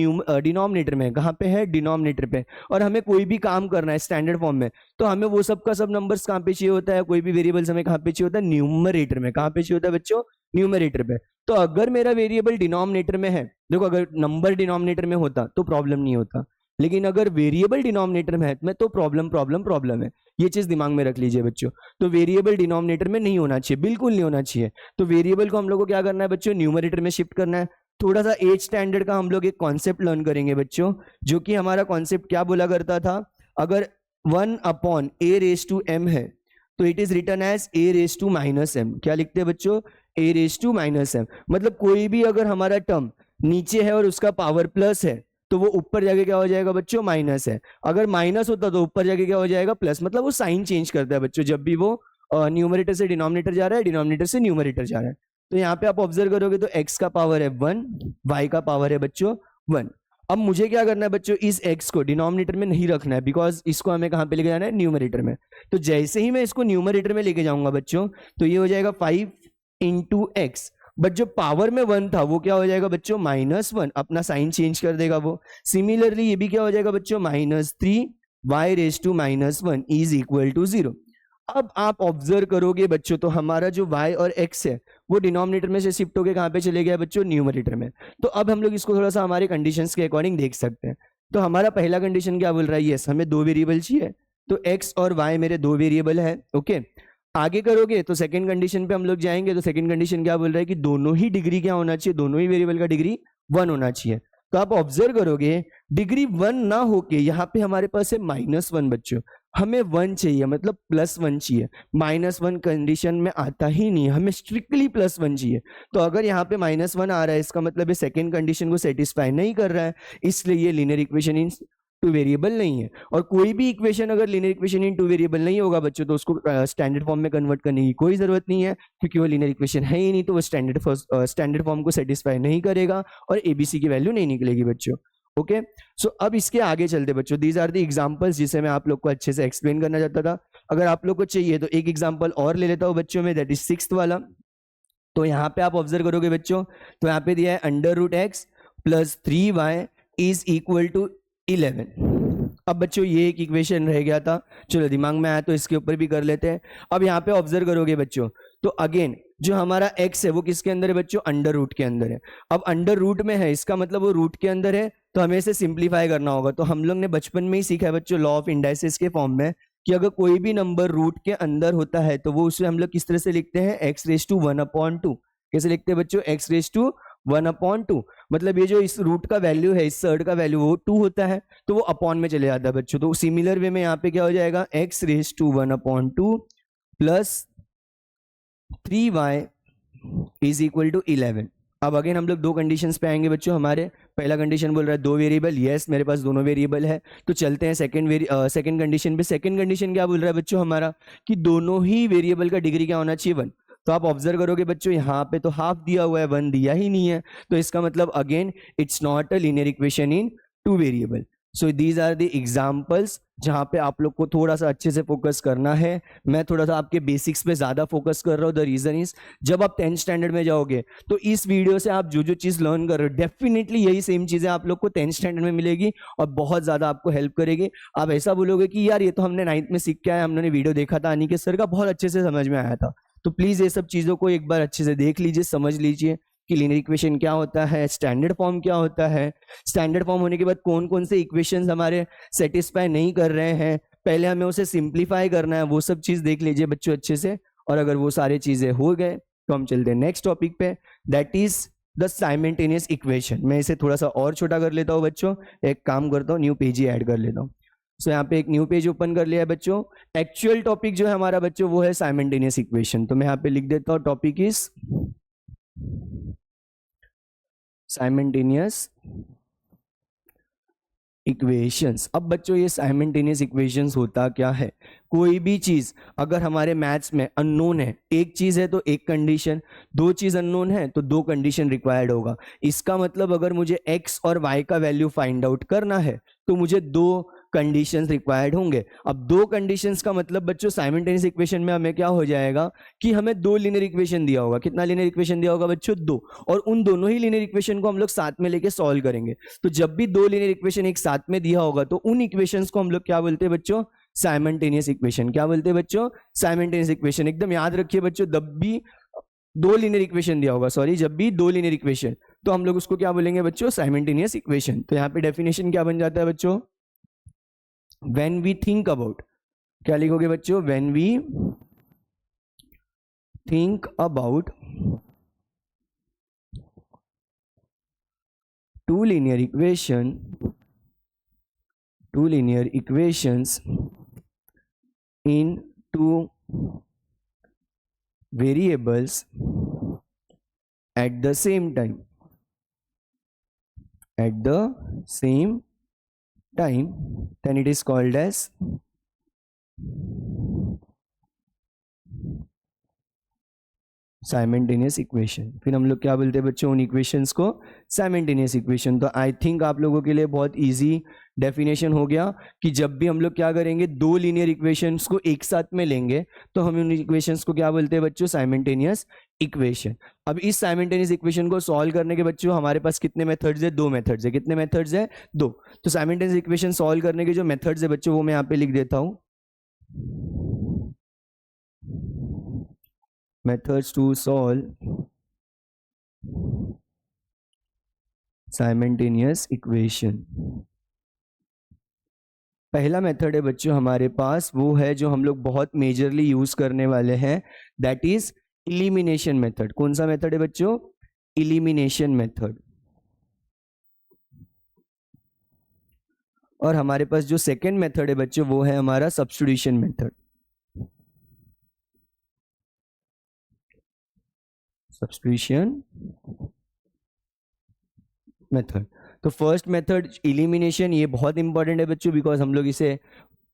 डिनोमिनेटर में। कहाँ पे है, डिनोमिनेटर पे। और हमें कोई भी काम करना है स्टैंडर्ड फॉर्म में, तो हमें वो सब का सब नंबर्स कहाँ पे चाहिए होता है, कोई भी वेरिएबल्स हमें कहाँ पे चाहिए होता है, न्यूमरेटर में। कहाँ पे चाहिए होता है बच्चों, न्यूमरेटर पे। तो अगर मेरा वेरिएबल डिनोमिनेटर में है, देखो अगर नंबर डिनोमिनेटर में होता तो प्रॉब्लम नहीं होता, लेकिन अगर वेरिएबल डिनोमिनेटर में तो प्रॉब्लम है। ये चीज दिमाग में रख लीजिए बच्चों। तो वेरिएबल डिनोमिनेटर में नहीं होना चाहिए, बिल्कुल नहीं होना चाहिए। तो वेरिएबल को हम लोग को क्या करना है बच्चों, न्यूमरेटर में शिफ्ट करना है। थोड़ा सा 8th स्टैंडर्ड का हम लोग एक कॉन्सेप्ट लर्न करेंगे बच्चों, जो कि हमारा कॉन्सेप्ट क्या बोला करता था, अगर 1/a⁻m है तो it is written as a⁻−m। क्या लिखते हैं बच्चों, a⁻−m। मतलब कोई भी अगर हमारा टर्म नीचे है और उसका पावर प्लस है तो वो ऊपर जाके क्या हो जाएगा बच्चों, माइनस है। अगर माइनस होता तो ऊपर जाके क्या हो जाएगा, प्लस। मतलब वो साइन चेंज करता है बच्चों, जब भी वो न्यूमरेटर से डिनोमिनेटर जा रहा है, डिनोमिनेटर से न्यूमरेटर जा रहा है। तो यहाँ पे आप ऑब्जर्व करोगे तो x का पावर है 1, y का पावर है बच्चों 1। अब मुझे क्या करना है बच्चों, इस x को डिनोमिनेटर में नहीं रखना है, बिकॉज इसको हमें कहाँ पे लेके जाना है, न्यूमरेटर में। तो जैसे ही मैं इसको न्यूमरेटर में लेके जाऊंगा बच्चों, तो ये हो जाएगा 5 × x, बट जो पावर में 1 था वो क्या हो जाएगा बच्चों, -1। अपना साइन चेंज कर देगा वो। सिमिलरली ये भी क्या हो जाएगा बच्चों, -3y⁻−1 इज इक्वल टू 0। अब आप ऑब्जर्व करोगे बच्चों, तो हमारा जो y और x है वो डिनोमिनेटर में से शिफ्ट होके कहाँ पे चले गया बच्चों, न्यूमरेटर में। तो अब हम लोग इसको थोड़ा सा हमारे कंडीशंस के अकॉर्डिंग देख सकते हैं। तो हमारा पहला कंडीशन क्या बोल रहा है, यस हमें 2 वेरिएबल चाहिए, तो x और y मेरे दो वेरिएबल है। ओके, आगे करोगे तो सेकंड कंडीशन पे हम लोग जाएंगे, तो सेकंड कंडीशन क्या बोल रहा है कि दोनों ही डिग्री क्या होना चाहिए, दोनों ही वेरिएबल का डिग्री 1 होना चाहिए। तो आप ऑब्जर्व करोगे डिग्री 1 ना होके यहाँ पे हमारे पास है -1 बच्चों, हमें 1 चाहिए, मतलब +1 चाहिए। -1 कंडीशन में आता ही नहीं, हमें स्ट्रिक्टली +1 चाहिए। तो अगर यहाँ पे -1 आ रहा है, इसका मतलब ये सेकंड कंडीशन को सेटिस्फाई नहीं कर रहा है, इसलिए ये linear equation in two variable नहीं है। और कोई भी इक्वेशन अगर linear equation in two variable नहीं होगा बच्चों, तो उसको स्टैंडर्ड फॉर्म में कन्वर्ट करने की कोई जरूरत नहीं है, क्योंकि वो लीनियर इक्वेशन है ही नहीं, तो वो स्टैंडर्ड फॉर्म को सेटिस्फाई नहीं करेगा और एबीसी की वैल्यू नहीं निकलेगी बच्चों। ओके, सो अब इसके आगे चलते बच्चों, दीज आर द एग्जांपल्स जिसे मैं आप लोग को अच्छे से एक्सप्लेन करना चाहता था। अगर आप लोग को चाहिए तो एक एग्जांपल और ले लेता हूं बच्चों में, दैट इज 6th वाला। तो यहाँ पे आप ऑब्जर्व करोगे बच्चों, तो यहाँ पे दिया है √x + 3y is equal to 11। अब बच्चों ये एक इक्वेशन रह गया था, चलो दिमाग में आया तो इसके ऊपर भी कर लेते हैं। अब यहाँ पे ऑब्जर्व करोगे बच्चों, तो अगेन जो हमारा x है वो किसके अंदर है बच्चों, √ के अंदर है। अब √ में है, इसका मतलब वो रूट के अंदर है, तो हमें इसे सिंप्लीफाई करना होगा। तो हम लोग ने बचपन में ही सीखा है बच्चों लॉ ऑफ इंडाइसिस के फॉर्म में, कि अगर कोई भी नंबर रूट के अंदर होता है तो वो उसे हम लोग किस तरह से लिखते हैं, x⁻²। कैसे लिखते हैं बच्चों, x⁻², मतलब ये जो इस रूट का वैल्यू है, इस सर्ड का वैल्यू वो 2 होता है, तो वो अपॉन में चले जाता है बच्चों। तो सिमिलर वे में यहाँ पे क्या हो जाएगा, x⁻² + 3y is equal to 11। अब अगेन हम लोग दो कंडीशंस पे आएंगे बच्चों हमारे। पहला कंडीशन बोल रहा है दो वेरिएबल, यस मेरे पास दोनों वेरिएबल है। तो चलते हैं सेकंड कंडीशन पे। सेकंड कंडीशन क्या बोल रहा है बच्चों हमारा, कि दोनों ही वेरिएबल का डिग्री क्या होना चाहिए, 1। तो आप ऑब्जर्व करोगे बच्चों, यहाँ पे तो हाफ दिया हुआ है, 1 दिया ही नहीं है, तो इसका मतलब again it's not a linear equation in two variable. So these are the examples जहां पे आप लोग को थोड़ा सा अच्छे से फोकस करना है। मैं थोड़ा सा आपके बेसिक्स पे ज्यादा फोकस कर रहा हूँ। द रीजन इज, जब आप 10th स्टैंडर्ड में जाओगे तो इस वीडियो से आप जो जो चीज लर्न कर रहे हो, डेफिनेटली यही सेम चीजें आप लोग को 10th स्टैंडर्ड में मिलेगी और बहुत ज्यादा आपको हेल्प करेगी। आप ऐसा बोलोगे कि यार ये तो हमने 9th में सीख के आए, हमने वीडियो देखा था अनिकेत सर का, बहुत अच्छे से समझ में आया था। तो प्लीज ये सब चीजों को एक बार अच्छे से देख लीजिए, समझ लीजिए कि लीनियर इक्वेशन क्या होता है, स्टैंडर्ड फॉर्म क्या होता है, स्टैंडर्ड फॉर्म होने के बाद कौन कौन से इक्वेशंस हमारे सेटिस्फाई नहीं कर रहे हैं, पहले हमें उसे सिंप्लीफाई करना है, वो सब चीज देख लीजिए बच्चों अच्छे से। और अगर वो सारी चीजें हो गए तो हम चलते हैं नेक्स्ट टॉपिक पे, that is the simultaneous equation. मैं इसे थोड़ा सा और छोटा कर लेता हूँ बच्चों, एक काम करता हूँ न्यू पेज ही ऐड कर लेता हूँ। सो यहाँ पे एक न्यू पेज ओपन कर लिया है बच्चों। एक्चुअल टॉपिक जो है हमारा बच्चों वो है साइमल्टेनियस इक्वेशन। तो मैं यहाँ पे लिख देता हूँ टॉपिक इज साइमल्टेनियस इक्वेशंस। अब बच्चों ये साइमल्टेनियस इक्वेशंस होता क्या है, कोई भी चीज अगर हमारे मैथ्स में अननोन है, एक चीज है तो एक कंडीशन, दो चीज अननोन है तो दो कंडीशन रिक्वायर्ड होगा। इसका मतलब अगर मुझे x और y का वैल्यू फाइंड आउट करना है तो मुझे दो कंडीशंस रिक्वायर्ड होंगे। अब दो कंडीशंस का मतलब बच्चों साइमल्टेनियस इक्वेशन में हमें क्या हो जाएगा कि हमें दो लीनियर इक्वेशन दिया होगा। कितना लीनियर इक्वेशन दिया होगा बच्चों, दो, और उन दोनों ही लीनियर इक्वेशन को हम लोग साथ में लेके सॉल्व करेंगे। तो जब भी दो लीनियर इक्वेशन एक साथ में दिया होगा तो उन इक्वेशंस को हम लोग क्या बोलते हैं बच्चों, साइमल्टेनियस इक्वेशन। क्या बोलते हैं बच्चों, साइमल्टेनियस इक्वेशन। एकदम याद रखिए बच्चों, जब भी दो लीनियर इक्वेशन दिया होगा, सॉरी जब भी दो लीनियर इक्वेशन, तो हम लोग उसको क्या बोलेंगे बच्चों, साइमल्टेनियस इक्वेशन। तो यहाँ पे डेफिनेशन क्या बन जाता है बच्चों, when we think about, क्या लिखोगे बच्चों, when we think about two linear equations in two variables at the same time, then it is called as simultaneous equation. फिर हम लोग क्या बोलते हैं बच्चों उन इक्वेशंस को, साइमल्टेनियस इक्वेशन। तो आई थिंक आप लोगों के लिए बहुत इजी डेफिनेशन हो गया कि जब भी हम लोग क्या करेंगे, दो लीनियर इक्वेशंस को एक साथ में लेंगे तो हम उन इक्वेशंस को क्या बोलते हैं बच्चों, साइमल्टेनियस इक्वेशन। अब इस साइमल्टेनियस इक्वेशन को सॉल्व करने के बच्चों हमारे पास कितने मेथड्स है, दो मेथड्स है। कितने मेथड्स है, दो। तो साइमल्टेनियस इक्वेशन सॉल्व करने के जो मेथड्स है बच्चों वो मैं यहाँ पे लिख देता हूँ, methods to solve simultaneous equation। पहला मेथड है बच्चों हमारे पास, वो है जो हम लोग बहुत मेजरली यूज करने वाले हैं, दैट इज इलिमिनेशन मेथड। कौन सा मेथड है बच्चों? Elimination method. और हमारे पास जो सेकेंड मेथड है बच्चों वो है हमारा सब्स्टिट्यूशन मेथड। Substitution method. तो फर्स्ट मेथड इलिमिनेशन, ये बहुत इंपॉर्टेंट है बच्चों, बिकॉज हम लोग इसे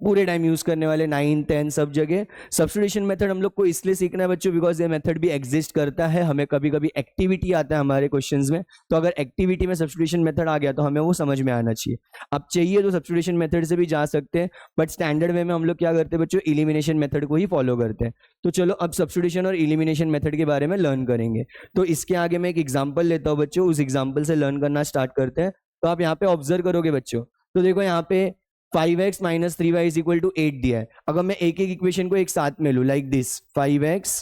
पूरे टाइम यूज करने वाले 9, 10 सब जगह। सब्स्टिट्यूशन मेथड हम लोग को इसलिए सीखना है बच्चों बिकॉज ये मेथड भी एग्जिस्ट करता है, हमें कभी कभी एक्टिविटी आता है हमारे क्वेश्चंस में, तो अगर एक्टिविटी में सब्स्टिट्यूशन मेथड आ गया तो हमें वो समझ में आना चाहिए। अब चाहिए तो सब्स्टिट्यूशन मेथड से भी जा सकते हैं, बट स्टैंडर्ड वे में हम लोग क्या करते हैं बच्चों? इलिमिनेशन मेथड को ही फॉलो करते हैं। तो चलो अब सब्स्टिट्यूशन और इलिमिनेशन मेथड के बारे में लर्न करेंगे। तो इसके आगे मैं एक एग्जाम्पल लेता हूँ बच्चों, उस एग्जाम्पल से लर्न करना स्टार्ट करते हैं। तो आप यहाँ पे ऑब्जर्व करोगे बच्चों, तो देखो यहाँ पे 5x minus 3y is equal to 8 दिया है। अगर मैं एक एक इक्वेशन को एक साथ में लूँ like this, 5x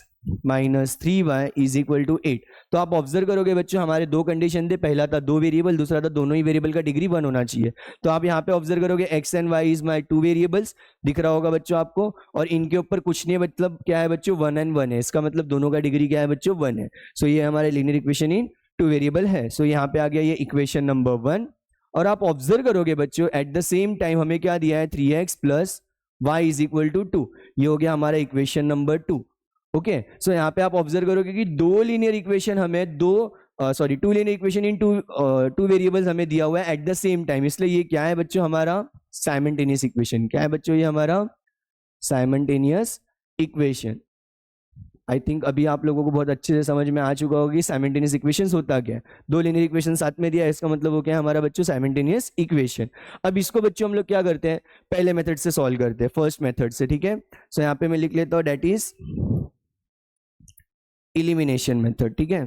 minus 3y is equal to 8, तो आप ऑब्जर्व करोगे बच्चों हमारे दो कंडीशन थे, पहला था दो वेरिएबल, दूसरा था दोनों ही वेरिएबल का डिग्री 1 होना चाहिए। तो आप यहाँ पे ऑब्जर्व करोगे x and y is my 2 variables, दिख रहा होगा बच्चों आपको, और इनके ऊपर कुछ नहीं है, मतलब क्या है बच्चों? 1 एंड 1 है, इसका मतलब दोनों का डिग्री क्या है बच्चों? 1 है। सो ये हमारे लीनियर इक्वेशन इन 2 वेरिएबल है। सो यहाँ पे आ गया ये इक्वेशन नंबर 1। और आप ऑब्जर्व करोगे बच्चों एट द सेम टाइम हमें क्या दिया है? 3x plus y is equal to 2, ये हो गया हमारा इक्वेशन नंबर 2। ओके, सो यहाँ पे आप ऑब्जर्व करोगे कि दो लीनियर इक्वेशन हमें two linear equation in two variables हमें दिया हुआ है एट द सेम टाइम, इसलिए ये क्या है बच्चों? हमारा साइमल्टेनियस इक्वेशन। क्या है बच्चों? ये हमारा साइमल्टेनियस इक्वेशन। आई थिंक अभी आप लोगों को बहुत अच्छे से समझ में आ चुका होगा कि साइमल्टेनियस इक्वेशंस होता क्या है। दो लीनियर इक्वेशन साथ में दिया है, इसका मतलब वो क्या है हमारा बच्चों? Simultaneous equation. अब इसको बच्चों हम लोग क्या करते हैं? पहले मेथड से सॉल्व करते हैं, फर्स्ट मेथड से, ठीक है। सो यहाँ पे मैं लिख लेता हूँ डेट इज इलिमिनेशन मेथड, ठीक है।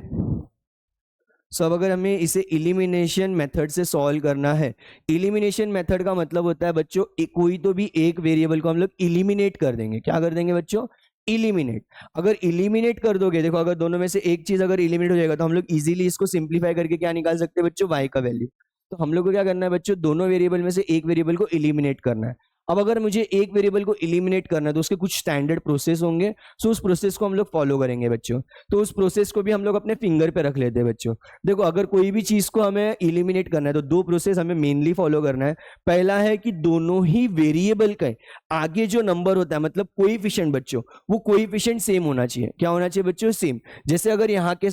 सो अब अगर हमें इसे इलिमिनेशन मेथड से सॉल्व करना है, इलिमिनेशन मेथड का मतलब होता है बच्चों कोई तो भी एक वेरिएबल को हम लोग इलिमिनेट कर देंगे। क्या कर देंगे बच्चों? इलिमिनेट। अगर इलिमिनेट कर दोगे, देखो अगर दोनों में से एक चीज अगर इलिमिनेट हो जाएगा तो हम लोग इजीली इसको सिंप्लीफाई करके क्या निकाल सकते हैं बच्चों? y का वैल्यू। तो हम लोग को क्या करना है बच्चों? दोनों वेरिएबल में से एक वेरिएबल को इलिमिनेट करना है। अब अगर मुझे एक वेरिएबल को इलिमिनेट करना है तो उसके कुछ स्टैंडर्ड प्रोसेस होंगे, सो उस प्रोसेस को हम लोग फॉलो करेंगे बच्चों। तो उस प्रोसेस को भी हम लोग अपने फिंगर पे रख लेते हैं बच्चों। देखो अगर कोई भी चीज को हमें इलिमिनेट करना है तो दो प्रोसेस हमें मेनली फॉलो करना है। पहला है कि दोनों ही वेरिएबल का आगे जो नंबर होता है, मतलब कोएफिशिएंट बच्चों, वो कोएफिशिएंट सेम होना चाहिए। क्या होना चाहिए बच्चों? सेम। जैसे अगर यहाँ के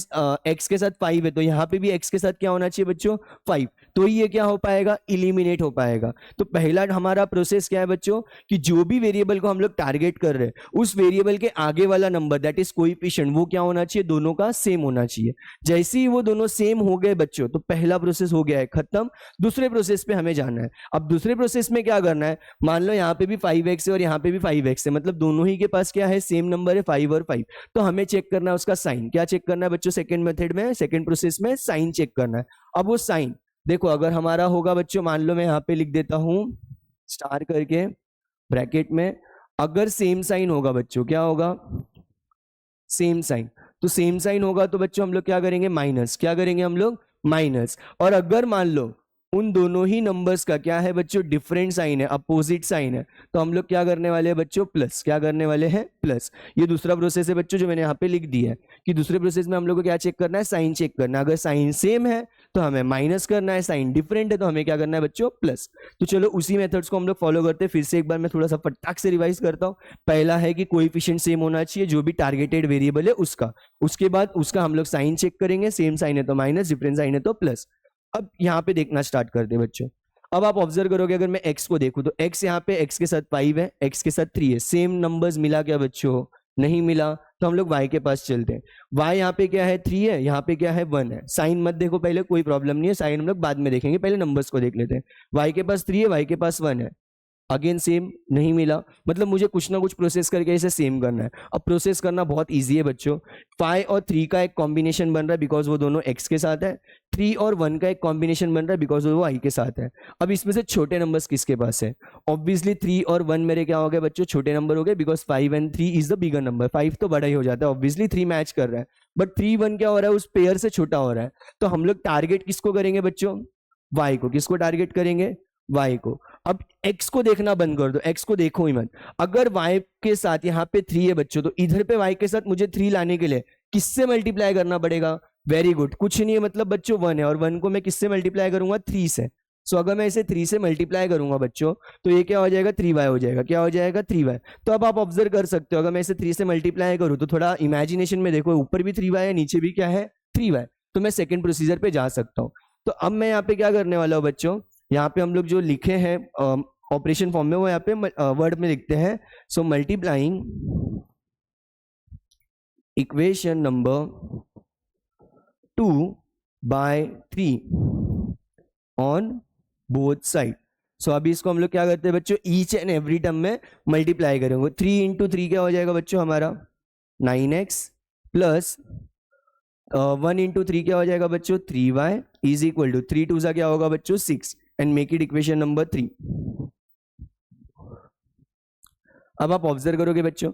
x के साथ 5 है तो यहाँ पे भी x के साथ क्या होना चाहिए बच्चों? 5। तो ये क्या हो पाएगा? इलिमिनेट हो पाएगा। तो पहला हमारा प्रोसेस क्या है बच्चों? कि जो भी वेरिएबल को हम लोग टारगेट कर रहे हैं उस वेरिएबल के आगे वाला नंबर दैट इज कोएफिशिएंट, वो क्या होना चाहिए? दोनों का सेम होना चाहिए। जैसे ही वो दोनों सेम हो गए बच्चों तो पहला प्रोसेस हो गया है खत्म। दूसरे प्रोसेस पे हमें जाना है। अब दूसरे प्रोसेस में क्या करना है? मान लो यहाँ पे भी 5x है और यहाँ पे भी 5x है, मतलब दोनों ही के पास क्या है? सेम नंबर है, 5 और 5। तो हमें चेक करना है उसका साइन। क्या चेक करना है बच्चों? सेकंड मेथड में, सेकंड प्रोसेस में साइन चेक करना है। अब वो साइन देखो अगर हमारा होगा बच्चों, मान लो मैं यहाँ पे लिख देता हूं स्टार करके ब्रैकेट में, अगर सेम साइन होगा बच्चों, क्या होगा? Same sign. तो सेम साइन होगा तो बच्चों हम लोग क्या करेंगे? माइनस। क्या करेंगे हम लोग? माइनस। और अगर मान लो उन दोनों ही नंबर्स का क्या है बच्चों? डिफरेंट साइन है, अपोजिट साइन है, तो हम लोग क्या करने वाले हैं बच्चों? प्लस। क्या करने वाले हैं? प्लस। ये दूसरा प्रोसेस है बच्चों जो मैंने यहाँ पे लिख दिया है कि दूसरे प्रोसेस में हम लोग को क्या चेक करना है? साइन चेक करना है। अगर साइन सेम है तो हमें माइनस करना है, साइन डिफरेंट है तो हमें क्या करना है बच्चों? प्लस। तो चलो उसी मेथड्स को हम लोग फॉलो करते हैं। फिर से एक बार मैं थोड़ा सा फटाक से रिवाइज करता हूँ। पहला है कि कोएफिशिएंट सेम होना चाहिए जो भी टारगेटेड वेरिएबल है उसका। उसके बाद उसका हम लोग साइन चेक करेंगे, सेम साइन है तो माइनस, डिफरेंट साइन है तो प्लस। अब यहाँ पे देखना स्टार्ट कर दे बच्चों। अब आप ऑब्जर्व करोगे अगर मैं x को देखूं तो x यहाँ पे x के साथ 5 है, x के साथ 3 है, सेम नंबर्स मिला क्या बच्चों? नहीं मिला। तो हम लोग y के पास चलते हैं। y यहाँ पे क्या है? 3 है, यहाँ पे क्या है? 1 है। साइन मत देखो पहले, कोई प्रॉब्लम नहीं है, साइन हम लोग बाद में देखेंगे, पहले नंबर्स को देख लेते हैं। y के पास 3 है, y के पास 1 है, अगेन सेम नहीं मिला, मतलब मुझे कुछ ना कुछ प्रोसेस करके इसे सेम करना है। अब प्रोसेस करना बहुत इजी है बच्चों। 5 और 3 का एक कॉम्बिनेशन बन रहा है बिकॉज वो दोनों x के साथ है। 3 और 1 का एक कॉम्बिनेशन बन रहा है बिकॉज वो y के साथ है। अब इसमें से छोटे नंबर्स किसके पास है? ऑब्वियसली 3 और 1 मेरे क्या हो गए बच्चों? छोटे नंबर हो गए, because 5 and 3 is the bigger number. 5 तो बड़ा ही हो जाता है, ऑब्वियसली 3 मैच कर रहा है, बट 3 1 क्या हो रहा है? उस पेयर से छोटा हो रहा है। तो हम लोग टारगेट किसको करेंगे बच्चों? y को। किसको टारगेट करेंगे? y को। अब x को देखना बंद कर दो, x को देखो ही मत। अगर y के साथ यहाँ पे 3 है बच्चों, तो इधर पे y के साथ मुझे 3 लाने के लिए किससे मल्टीप्लाई करना पड़ेगा? वेरी गुड, कुछ नहीं है, मतलब बच्चों 1 है, और 1 को मैं किससे मल्टीप्लाई करूंगा? 3 से। सो अगर मैं इसे 3 से मल्टीप्लाई करूंगा बच्चों, तो ये क्या हो जाएगा? 3y हो जाएगा। क्या हो जाएगा? 3y। तो अब आप ऑब्जर्व कर सकते हो, अगर मैं इसे 3 से मल्टीप्लाई करूं तो थोड़ा इमेजिनेशन में देखो, ऊपर भी 3y है, नीचे भी क्या है? 3y। तो मैं सेकंड प्रोसीजर पे जा सकता हूँ। तो अब मैं यहाँ पे क्या करने वाला हूँ बच्चों, यहाँ पे हम लोग जो लिखे हैं ऑपरेशन फॉर्म में, वो यहाँ पे वर्ड में लिखते हैं। So multiplying equation number 2 by 3 on both side. So अभी इसको हम लोग क्या करते हैं बच्चों, ईच एंड एवरी टर्म में मल्टीप्लाई करेंगे। 3 इंटू 3 क्या हो जाएगा बच्चों हमारा? 9x प्लस 1 इंटू 3 क्या हो जाएगा बच्चों? 3y इज इक्वल टू 3 2 सा क्या होगा बच्चों? 6 and make it equation number 3। अब आप ऑब्जर्व करोगे बच्चों,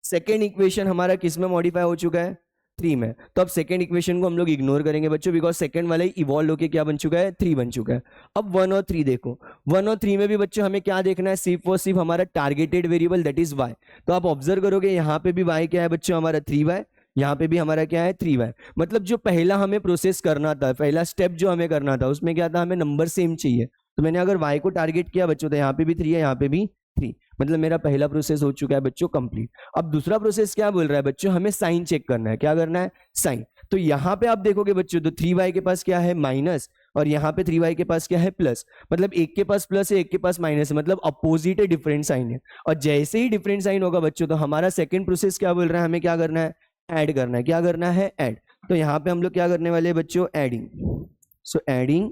सेकेंड इक्वेशन हमारा किस में मॉडिफाई हो चुका है? 3 में। तो अब सेकेंड इक्वेशन को हम लोग इग्नोर करेंगे बच्चों, बिकॉज सेकेंड वाला ही इवॉल्व होके क्या बन चुका है? 3 बन चुका है। अब 1 और 3 देखो, 1 और 3 में भी बच्चों हमें क्या देखना है? सिर्फ और सिर्फ हमारा targeted variable, that is y। तो आप ऑब्जर्व करोगे यहाँ पे भी y क्या है बच्चों हमारा? 3y। यहाँ पे भी हमारा क्या है? 3y। मतलब जो पहला हमें प्रोसेस करना था, पहला स्टेप जो हमें करना था, उसमें क्या था? हमें नंबर सेम चाहिए। तो मैंने अगर y को टारगेट किया बच्चों, तो यहाँ पे भी 3 है, यहाँ पे भी 3, मतलब मेरा पहला प्रोसेस हो चुका है बच्चों कंप्लीट। अब दूसरा प्रोसेस क्या बोल रहा है बच्चों? हमें साइन चेक करना है। क्या करना है? साइन। तो यहाँ पे आप देखोगे बच्चों, तो 3y के पास क्या है? माइनस, और यहाँ पे 3y के पास क्या है? प्लस। मतलब एक के पास प्लस है, एक के पास माइनस है, मतलब अपोजिट है, डिफरेंट साइन है। और जैसे ही डिफरेंट साइन होगा बच्चों, तो हमारा सेकंड प्रोसेस क्या बोल रहा है? हमें क्या करना है? ऐड करना है। क्या करना है? ऐड। तो यहाँ पे हम लोग क्या करने वाले हैं बच्चों? Adding. So adding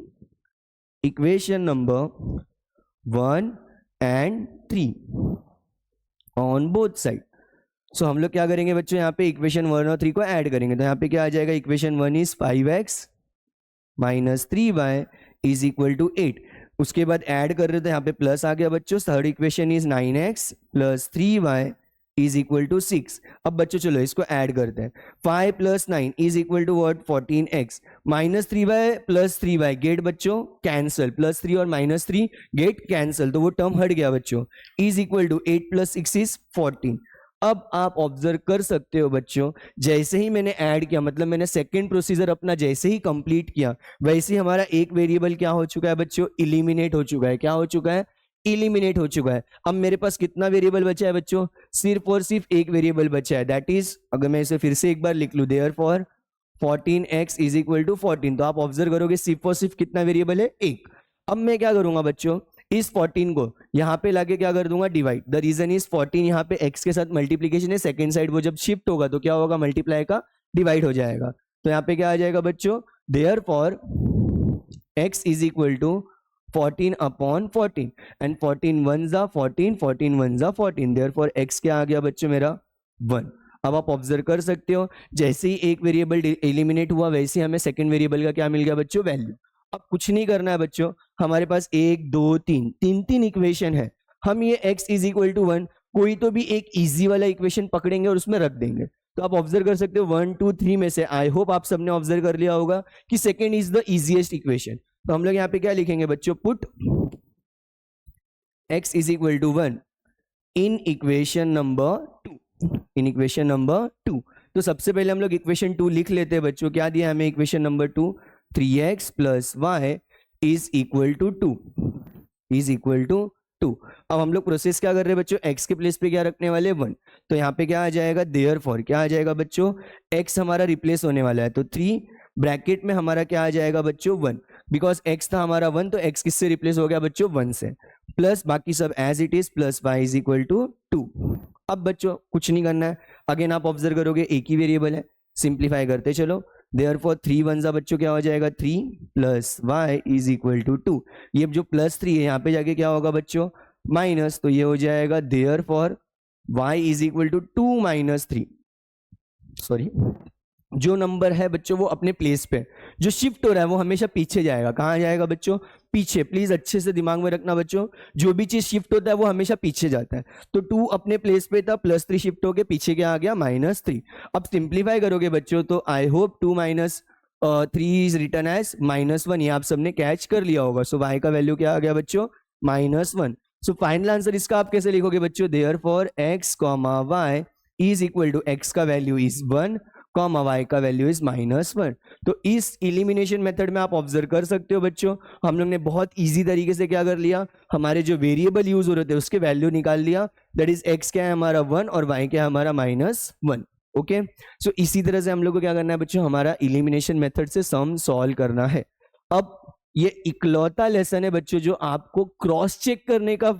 equation number 1 and 3 on both side. So हम लोग क्या करेंगे बच्चों, यहाँ पे इक्वेशन 1 और 3 को ऐड करेंगे। तो यहाँ पे क्या आ जाएगा? Equation 1 is 5x minus 3y is equal to 8। उसके बाद ऐड कर रहे थे, यहाँ पे प्लस आ गया बच्चों। Third equation is 9x plus 3y is equal to 6। अब बच्चों चलो इसको ऐड करते हैं। 5 plus 9 is equal to what? 14x minus 3y plus 3y get बच्चों कैंसल, प्लस 3 और माइनस 3 गेट कैंसल, तो वो टर्म हट गया बच्चों। Is equal to 8 plus 6 is 14। अब आप ऑब्जर्व कर सकते हो बच्चों, जैसे ही मैंने ऐड किया, मतलब मैंने सेकंड प्रोसीजर अपना जैसे ही कंप्लीट किया, वैसे ही हमारा एक वेरिएबल क्या हो चुका है बच्चों? इलिमिनेट हो चुका है। क्या हो चुका है? इलिमिनेट हो चुका है। अब मेरे पास कितना वेरिएबल बचा है बच्चों? सिर्फ और सिर्फ एक वेरिएबल बचा है, दैट इज, अगर मैं इसे फिर से एक बार लिख लूं, therefore 14x is equal to 14। तो आप ऑब्जर्व करोगे सिर्फ और सिर्फ कितना वेरिएबल है? एक। अब मैं क्या करूंगा बच्चों, इस 14 को यहाँ पे लाके क्या कर दूंगा? डिवाइड। द रीजन इज 14 यहाँ पे x के साथ मल्टीप्लीकेशन है, सेकेंड साइड वो जब शिफ्ट होगा तो क्या होगा? मल्टीप्लाई का डिवाइड हो जाएगा। तो यहाँ पे क्या आ जाएगा बच्चों? Therefore x is equal to 14 upon 14 and 14 1 जा 14, 14 1 जा 14, देयरफॉर x क्या आ गया बच्चों मेरा? 1। अब आप ऑब्जर्व कर सकते हो, जैसे ही एक वेरिएबल एलिमिनेट हुआ, वैसे ही हमें सेकंड वेरिएबल का क्या मिल गया बच्चों? वैल्यू। अब कुछ नहीं करना है बच्चों, हमारे पास 1 2 3 तीन इक्वेशन है। हम ये x इज इक्वल टू 1 कोई तो भी एक इजी वाला इक्वेशन पकड़ेंगे और उसमें रख देंगे। तो आप ऑब्जर्व कर सकते हो 1 2 3 में से आई होप आप सबने ऑब्जर्व कर लिया होगा कि second is the easiest equation. तो हम लोग यहाँ पे क्या लिखेंगे बच्चों? Put x is equal to 1 in equation number 2, in equation number 2। तो सबसे पहले हम लोग इक्वेशन 2 लिख लेते हैं बच्चों। क्या दिया हमें equation number 2? 3x plus y is equal to 2, is equal to 2। अब हम लोग प्रोसेस क्या कर रहे हैं बच्चों? x के प्लेस पे क्या रखने वाले? 1। तो यहाँ पे क्या आ जाएगा? देयरफॉर क्या आ जाएगा बच्चों? x हमारा रिप्लेस होने वाला है, तो 3 ब्रैकेट में हमारा क्या आ जाएगा बच्चों? 1। बिकॉज x था हमारा 1, तो x किससे रिप्लेस हो गया बच्चों? 1 से। प्लस बाकी सब as it is, plus y is equal to 2। अब बच्चों कुछ नहीं करना है, अगेन आप ऑब्जर्व करोगे एक ही वेरिएबल है, सिंप्लीफाई करते चलो। देयरफॉर 3 1 जा बच्चों क्या हो जाएगा? 3 plus y is equal to 2। ये जो प्लस 3 है यहाँ पे जाके क्या होगा बच्चों? माइनस, तो ये हो जाएगा therefore y is equal to 2 minus 3। Sorry, जो नंबर है बच्चों वो अपने प्लेस पे, जो शिफ्ट हो रहा है वो हमेशा पीछे जाएगा। कहाँ जाएगा बच्चों? पीछे। प्लीज अच्छे से दिमाग में रखना बच्चों, जो भी चीज शिफ्ट होता है वो हमेशा पीछे जाता है। तो 2 अपने प्लेस पे था, प्लस 3 शिफ्ट होके पीछे क्या आ गया? माइनस 3। अब सिंप्लीफाई करोगे बच्चों तो I hope 2 minus 3 is return as -1। ये आप सबने कैच कर लिया होगा। सो y का वैल्यू क्या आ गया बच्चों? -1। सो फाइनल आंसर इसका आप कैसे लिखोगे बच्चों, therefore x, y is equal to x का वैल्यू इज 1, y का वैल्यू इज -1। तो इस इलिमिनेशन मेथड में आप ऑब्जर्व कर सकते हो बच्चों, हम लोग ने बहुत इजी तरीके से क्या कर लिया, हमारे जो वेरिएबल यूज हो रहे थे उसके वैल्यू निकाल लिया, दैट इज x क्या है हमारा 1 और y क्या है हमारा -1। ओके, सो इसी तरह से हम लोग को क्या करना है बच्चों, हमारा इलिमिनेशन मेथड से सम सॉल्व करना है। अब ये इकलौता लेसन है बच्चों जो आपको क्रॉस चेक करने का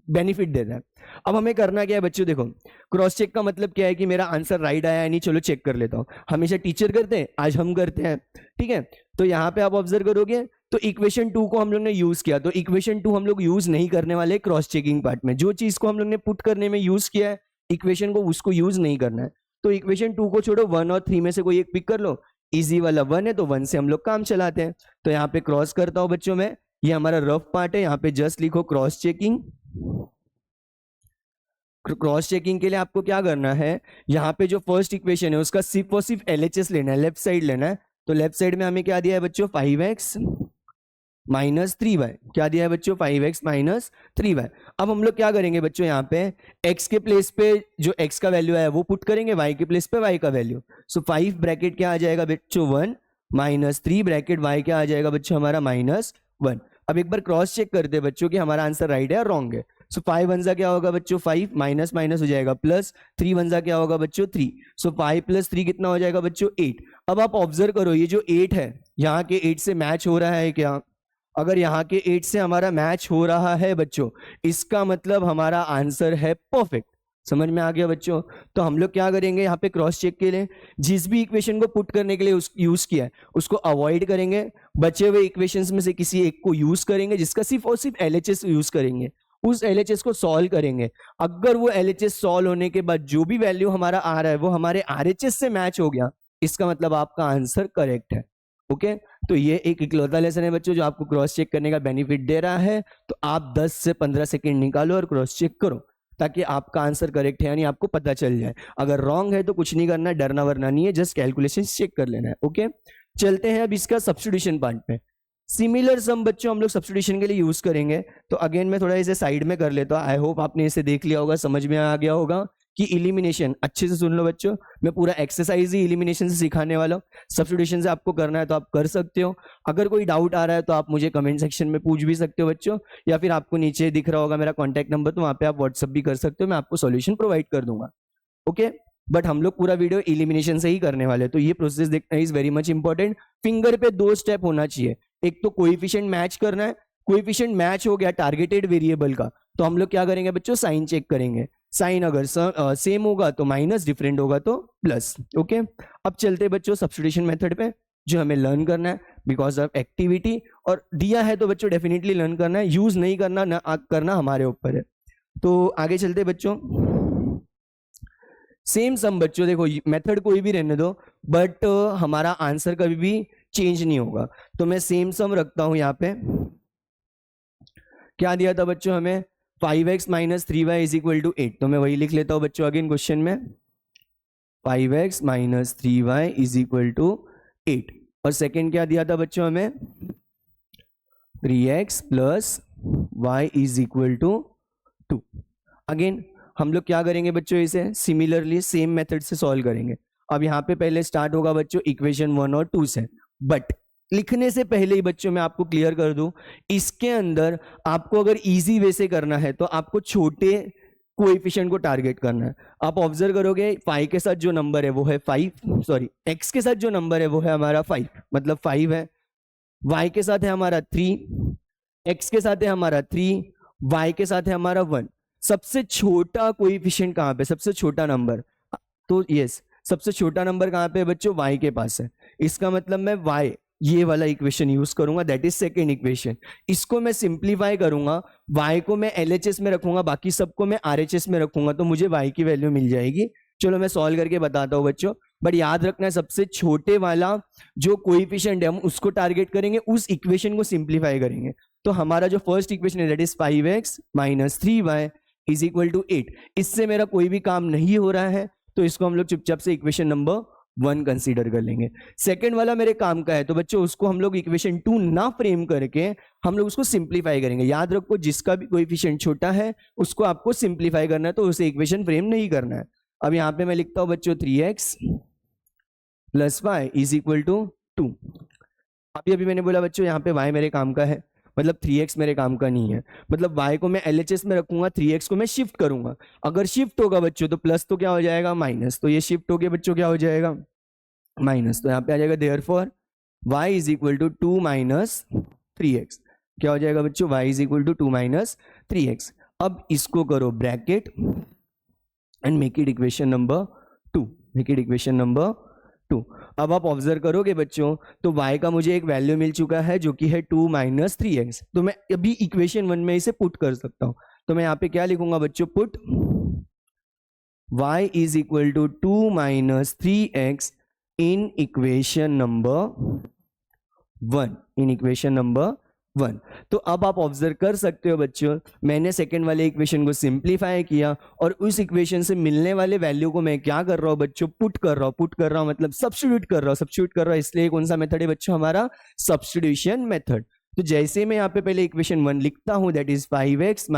बेनिफिट देता है। अब हमें करना क्या है बच्चों, देखो क्रॉस चेक का मतलब क्या है कि मेरा आंसर राइट आया है नहीं, चलो चेक कर लेता हूं। हमेशा टीचर करते हैं, आज हम करते हैं, ठीक है। तो यहाँ पे आप ऑब्जर्व करोगे तो इक्वेशन 2 को हम लोग ने यूज किया, तो इक्वेशन 2 हम लोग यूज नहीं करने वाले क्रॉस चेकिंग पार्ट में। जो चीज को हम लोग ने पुट करने में यूज किया है इक्वेशन को, उसको यूज नहीं करना है। तो इक्वेशन 2 को छोड़ो, 1 और 3 में से कोई एक पिक कर लो। इजी वाला 1 है तो 1 से हम लोग काम चलाते हैं। तो यहाँ पे क्रॉस करता हूं बच्चों में, ये हमारा रफ पार्ट है, यहाँ पे जस्ट लिखो क्रॉस चेकिंग। क्रॉस चेकिंग के लिए आपको क्या करना है, यहाँ पे जो फर्स्ट इक्वेशन है उसका सिर्फ और सिर्फ LHS लेना है, लेफ्ट साइड लेना है। तो लेफ्ट साइड में हमें क्या दिया है बच्चों, 5x -3y, क्या दिया है बच्चों, 5x -3y। अब हम लोग क्या करेंगे बच्चों, यहाँ पे x के प्लेस पे जो x का वैल्यू है वो पुट करेंगे, y के प्लेस पे y का वैल्यू। सो 5 ब्रैकेट क्या आ जाएगा बच्चों 1 -3 ब्रैकेट y क्या आ जाएगा बच्चों हमारा -1। अब एक बार क्रॉस चेक करते हैं बच्चों कि हमारा आंसर राइट है या रॉन्ग है। सो 5 वन जा क्या होगा बच्चों 5, माइनस माइनस हो जाएगा प्लस, 3 वन जा क्या होगा बच्चों 3। सो 5 + 3 कितना हो जाएगा बच्चों 8। अब आप ऑब्जर्व करो ये जो 8 है यहाँ के 8 से मैच हो रहा है क्या, अगर यहाँ के 8 से हमारा मैच हो रहा है बच्चों, इसका मतलब हमारा आंसर है परफेक्ट। समझ में आ गया बच्चों। तो हम लोग क्या करेंगे यहाँ पे क्रॉस चेक के लिए, जिस भी इक्वेशन को पुट करने के लिए यूज किया है उसको अवॉइड करेंगे, बचे हुए इक्वेशंस में से किसी एक को यूज करेंगे जिसका सिर्फ और सिर्फ LHS यूज करेंगे, उस LHS को सॉल्व करेंगे। अगर वो LHS सॉल्व होने के बाद जो भी वैल्यू हमारा आ रहा है वो हमारे RHS से मैच हो गया, इसका मतलब आपका आंसर करेक्ट है। ओके, तो ये एक इकलौता लेसन है बच्चों जो आपको क्रॉस चेक करने का बेनिफिट दे रहा है। तो आप 10 से 15 सेकंड निकालो और क्रॉस चेक करो ताकि आपका आंसर करेक्ट है यानी आपको पता चल जाए। अगर रॉन्ग है तो कुछ नहीं करना, डरना वरना नहीं है, जस्ट कैलकुलेशन चेक कर लेना है। ओके, चलते हैं अब इसका सब्स्टिट्यूशन पार्ट पे। सिमिलर सम बच्चों हम लोग सब्स्टिट्यूशन के लिए यूज करेंगे। तो अगेन मैं थोड़ा इसे साइड में कर लेता हूँ। आई होप आपने इसे देख लिया होगा, समझ में आ गया होगा कि इलिमिनेशन, अच्छे से सुन लो बच्चों, मैं पूरा एक्सरसाइज ही इलिमिनेशन से सिखाने वाला हूँ। सब्स्टिट्यूशन से आपको करना है तो आप कर सकते हो। अगर कोई डाउट आ रहा है तो आप मुझे कमेंट सेक्शन में पूछ भी सकते हो बच्चों, या फिर आपको नीचे दिख रहा होगा मेरा कॉन्टैक्ट नंबर, तो वहाँ पे आप व्हाट्सअप भी कर सकते हो, मैं आपको सॉल्यूशन प्रोवाइड कर दूंगा। ओके, बट हम लोग पूरा वीडियो इलिमिनेशन से ही करने वाले हैं। तो ये प्रोसेस देखना is very much important. Finger पे 2 स्टेप होना चाहिए, एक तो कोएफिशिएंट मैच करना है, कोएफिशिएंट मैच हो गया टारगेटेड वेरिएबल का तो हम लोग क्या करेंगे बच्चों, साइन चेक करेंगे। साइन अगर सेम होगा तो माइनस, डिफरेंट होगा तो प्लस। ओके, अब चलते हैं बच्चों सब्स्टिट्यूशन मेथड पे जो हमें लर्न करना है बिकॉज ऑफ एक्टिविटी, और दिया है तो बच्चों डेफिनेटली लर्न करना है, यूज नहीं करना ना करना हमारे ऊपर है। तो आगे चलते बच्चों, सेम सम बच्चों, देखो मेथड कोई भी रहने दो बट हमारा आंसर कभी भी चेंज नहीं होगा। तो मैं सेम सम रखता हूं यहाँ पे। क्या दिया था बच्चों हमें, 5x - 3y = 8। तो मैं वही लिख लेता हूं बच्चों अगेन क्वेश्चन में, 5x - 3y = 8। और सेकंड क्या दिया था बच्चों हमें, 3x + y = 2। अगेन हम लोग क्या करेंगे बच्चों, इसे सिमिलरली सेम मेथड से सॉल्व करेंगे। अब यहाँ पे पहले स्टार्ट होगा बच्चों इक्वेशन 1 और 2 से, बट लिखने से पहले ही बच्चों मैं आपको क्लियर कर दूं, इसके अंदर आपको अगर इजी वे से करना है तो आपको छोटे कोएफिशिएंट को टारगेट करना है। आप ऑब्जर्व करोगे फाई के साथ जो नंबर है वो है 5, सॉरी x के साथ जो नंबर है वो है हमारा 5, मतलब 5 है। y के साथ है हमारा 3, x के साथ है हमारा 3, y के साथ है हमारा 1। सबसे छोटा कोएफिशिएंट कहाँ पे, सबसे छोटा नंबर, तो यस सबसे छोटा नंबर कहाँ पे है बच्चों, y के पास है। इसका मतलब मैं y ये वाला इक्वेशन यूज करूंगा, दैट इज सेकेंड इक्वेशन। इसको मैं सिंप्लीफाई करूंगा, y को मैं LHS में रखूंगा, बाकी सबको मैं RHS में रखूंगा, तो मुझे y की वैल्यू मिल जाएगी। चलो मैं सॉल्व करके बताता हूँ बच्चों, बट याद रखना है सबसे छोटे वाला जो कोएफिशिएंट है हम उसको टारगेट करेंगे, उस इक्वेशन को सिंप्लीफाई करेंगे। तो हमारा जो फर्स्ट इक्वेशन है दैट इज 5x - 3y = 8। इससे मेरा कोई भी काम नहीं हो रहा है तो इसको हम लोग चुपचाप से इक्वेशन नंबर 1 कंसीडर कर लेंगे। सेकंड वाला मेरे काम का है, तो बच्चों उसको हम लोग इक्वेशन 2 ना फ्रेम करके हम लोग उसको सिंप्लीफाई करेंगे। याद रखो जिसका भी कोएफिशिएंट छोटा है उसको आपको सिंप्लीफाई करना है, तो उसे इक्वेशन फ्रेम नहीं करना है। अब यहाँ पे मैं लिखता हूं बच्चों 3x + y = 2। अभी अभी मैंने बोला बच्चों यहाँ पे y मेरे काम का है, मतलब 3x मेरे काम का नहीं है। मतलब y को मैं LHS में रखूंगा, 3x को मैं शिफ्ट करूंगा। अगर शिफ्ट होगा बच्चों तो प्लस तो क्या हो जाएगा माइनस, तो ये शिफ्ट हो गया बच्चों क्या हो जाएगा माइनस, तो यहाँ पे आ जाएगा देयरफॉर y = 2 - 3x। क्या हो जाएगा बच्चों y = 2 - 3x। अब इसको करो bracket and make it equation number 2, make it equation number 2। अब आप ऑब्जर्व करोगे बच्चों तो y का मुझे एक वैल्यू मिल चुका है जो कि है 2 - 3x। तो मैं अभी इक्वेशन 1 में इसे पुट कर सकता हूं। तो मैं यहाँ पे क्या लिखूंगा बच्चों, put y = 2 - 3x in equation number 1, in equation number 1। तो अब आप ऑब्जर्व कर सकते हो बच्चों, मैंने सेकंड वाले इक्वेशन को सिंप्लीफाई किया और उस इक्वेशन से मिलने वाले वैल्यू को मैं क्या कर रहा हूं बच्चों, पुट कर रहा हूं। पुट कर रहा हूं मतलब सब्स्टिट्यूट कर रहा हूं, सब्स्टिट्यूट कर रहा हूं, इसलिए कौन सा मेथड है बच्चों हमारा, सब्स्टिट्यूशन मेथड। तो जैसे मैं यहाँ पे पहले इक्वेशन 1 लिखता हूं, दैट इज 5x -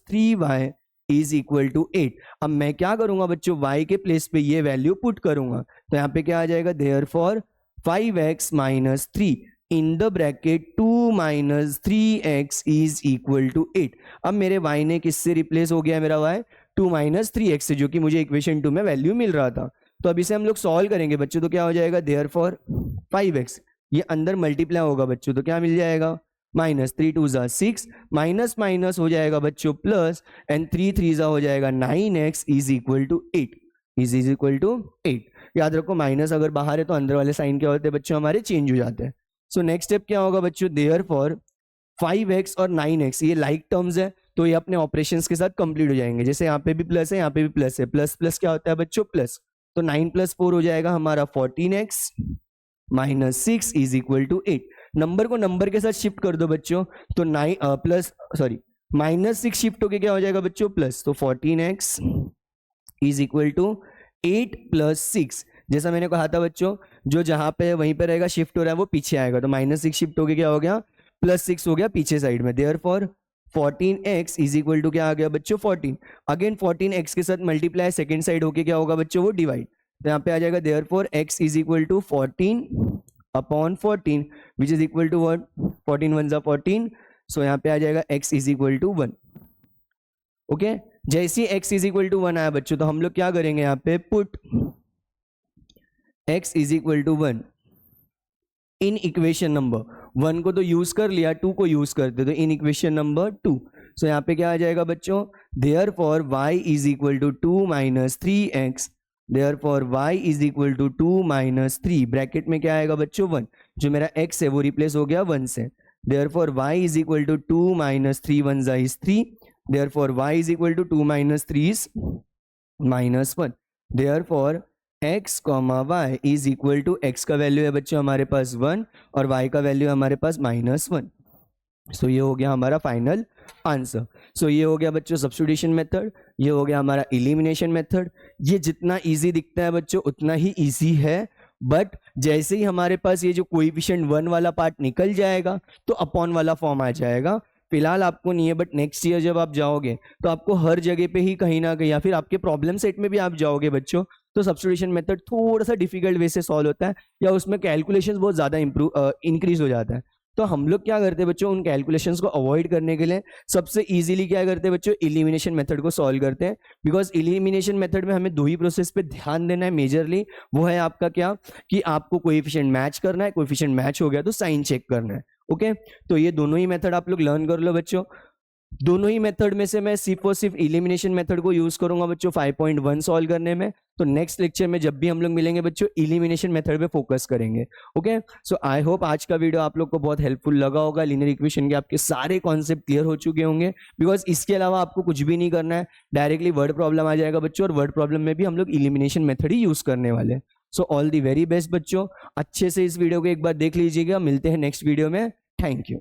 3y = 8। अब मैं क्या करूंगा बच्चों, y के प्लेस पे ये वैल्यू पुट करूंगा। तो यहाँ पे क्या आ जाएगा, therefore 5x - 3 in the bracket 2 - 3x = 8। अब मेरे y ने किससे रिप्लेस हो गया, मेरा y 2 - 3x से, जो कि मुझे इक्वेशन 2 में वैल्यू मिल रहा था। तो अब इसे हम लोग सॉल्व करेंगे बच्चों, तो क्या हो जाएगा, देयरफॉर 5x, ये अंदर मल्टीप्लाई होगा बच्चों, तो क्या मिल जाएगा -3 2 = 6, माइनस माइनस हो जाएगा बच्चों प्लस, एंड 3 3 हो जाएगा 9x = 8, = 8। याद रखो माइनस अगर बाहर है तो अंदर वाले साइन क्या होते हैं बच्चों हमारे, चेंज हो जाते हैं। सो नेक्स्ट स्टेप क्या होगा बच्चों, देयरफॉर 5x और 9x ये लाइक टर्म्स है, तो ये अपने ऑपरेशंस के साथ कंप्लीट हो जाएंगे। जैसे यहाँ पे भी प्लस है, यहाँ पे भी प्लस है, प्लस प्लस क्या होता है बच्चों प्लस, तो 9 + 4 हो जाएगा हमारा 14x - 6 = 8। नंबर को नंबर के साथ शिफ्ट कर दो बच्चों, तो -6 शिफ्ट होके क्या हो जाएगा बच्चों प्लस, तो 14x = 8 + 6। जैसा मैंने कहा था बच्चों, जो जहां पे वहीं पे रहेगा, शिफ्ट हो रहा है वो पीछे आएगा, तो -6 शिफ्ट होके क्या हो गया +6 हो गया पीछे साइड में। देयरफॉर 14x = क्या आ गया बच्चों 14। अगेन 14x के साथ मल्टीप्लाई सेकंड साइड होके क्या होगा बच्चों वो डिवाइड, तो यहाँ पे आ जाएगा therefore x = 14/14 which is equal to what, 14 1 = 14। So यहाँ पे आ जाएगा x = 1। ओके, जैसे x = 1 आया बच्चों तो हम लोग क्या करेंगे, यहाँ पे put x = 1 in equation number 1 को तो यूज कर लिया, 2 को यूज करते तो इन इक्वेशन नंबर 2। सो यहाँ पे क्या आ जाएगा बच्चों, therefore y = 2 - 3x, therefore y = 2 - 3 bracket में क्या आएगा बच्चों 1, जो मेरा x है वो रिप्लेस हो गया 1 से। Therefore y = 2 - 3 1 = 3, therefore y = 2 - 3 is -1। Therefore x, y = x का वैल्यू है बच्चों हमारे पास 1 और y का वैल्यू हमारे पास -1। सो ये हो गया हमारा फाइनल आंसर। सो ये हो गया बच्चों सब्स्टिट्यूशन मेथड, ये हो गया हमारा एलिमिनेशन मेथड। ये जितना इजी दिखता है बच्चों उतना ही इजी है, बट जैसे ही हमारे पास ये जो कोएफिशिएंट 1 वाला पार्ट निकल जाएगा तो अपॉन वाला फॉर्म आ जाएगा। फिलहाल आपको नहीं है, बट नेक्स्ट ईयर जब आप जाओगे तो आपको हर जगह पे ही कहीं ना कहीं, या फिर आपके प्रॉब्लम सेट में भी आप जाओगे बच्चों, तो सब्स्टिट्यूशन मेथड थोड़ा सा डिफिकल्ट वे से सॉल्व होता है, या उसमें कैलकुलेशंस बहुत ज़्यादा इंक्रीज हो जाता है। तो हम लोग क्या करते हैं बच्चों, उन कैलकुलेशंस को अवॉइड करने के लिए सबसे इजीली क्या करते हैं बच्चों, एलिमिनेशन मेथड को सॉल्व करते हैं। बिकॉज एलिमिनेशन मेथड में हमें 2 ही प्रोसेस पे ध्यान देना है मेजरली, वो है आपका क्या कि आपको कोएफिशिएंट मैच करना है, कोएफिशिएंट मैच हो गया तो साइन चेक करना है। ओके, तो ये दोनों ही मेथड आप लोग लर्न कर लो बच्चों। दोनों ही मेथड में से मैं सिर्फ और सिर्फ एलिमिनेशन मेथड को यूज करूंगा बच्चों 5.1 सॉल्व करने में। तो नेक्स्ट लेक्चर में जब भी हम लोग मिलेंगे बच्चों एलिमिनेशन मेथड पे फोकस करेंगे। ओके, सो आई होप आज का वीडियो आप लोग को बहुत हेल्पफुल लगा होगा। लीनियर इक्वेशन के आपके सारे कॉन्सेप्ट क्लियर हो चुके होंगे, बिकॉज इसके अलावा आपको कुछ भी नहीं करना है, डायरेक्टली वर्ड प्रॉब्लम आ जाएगा बच्चों, और वर्ड प्रॉब्लम में भी हम लोग एलिमिनेशन मेथड ही यूज करने वाले हैं। So all the very best बच्चों, अच्छे से इस वीडियो को एक बार देख लीजिएगा। मिलते हैं नेक्स्ट वीडियो में। Thank you.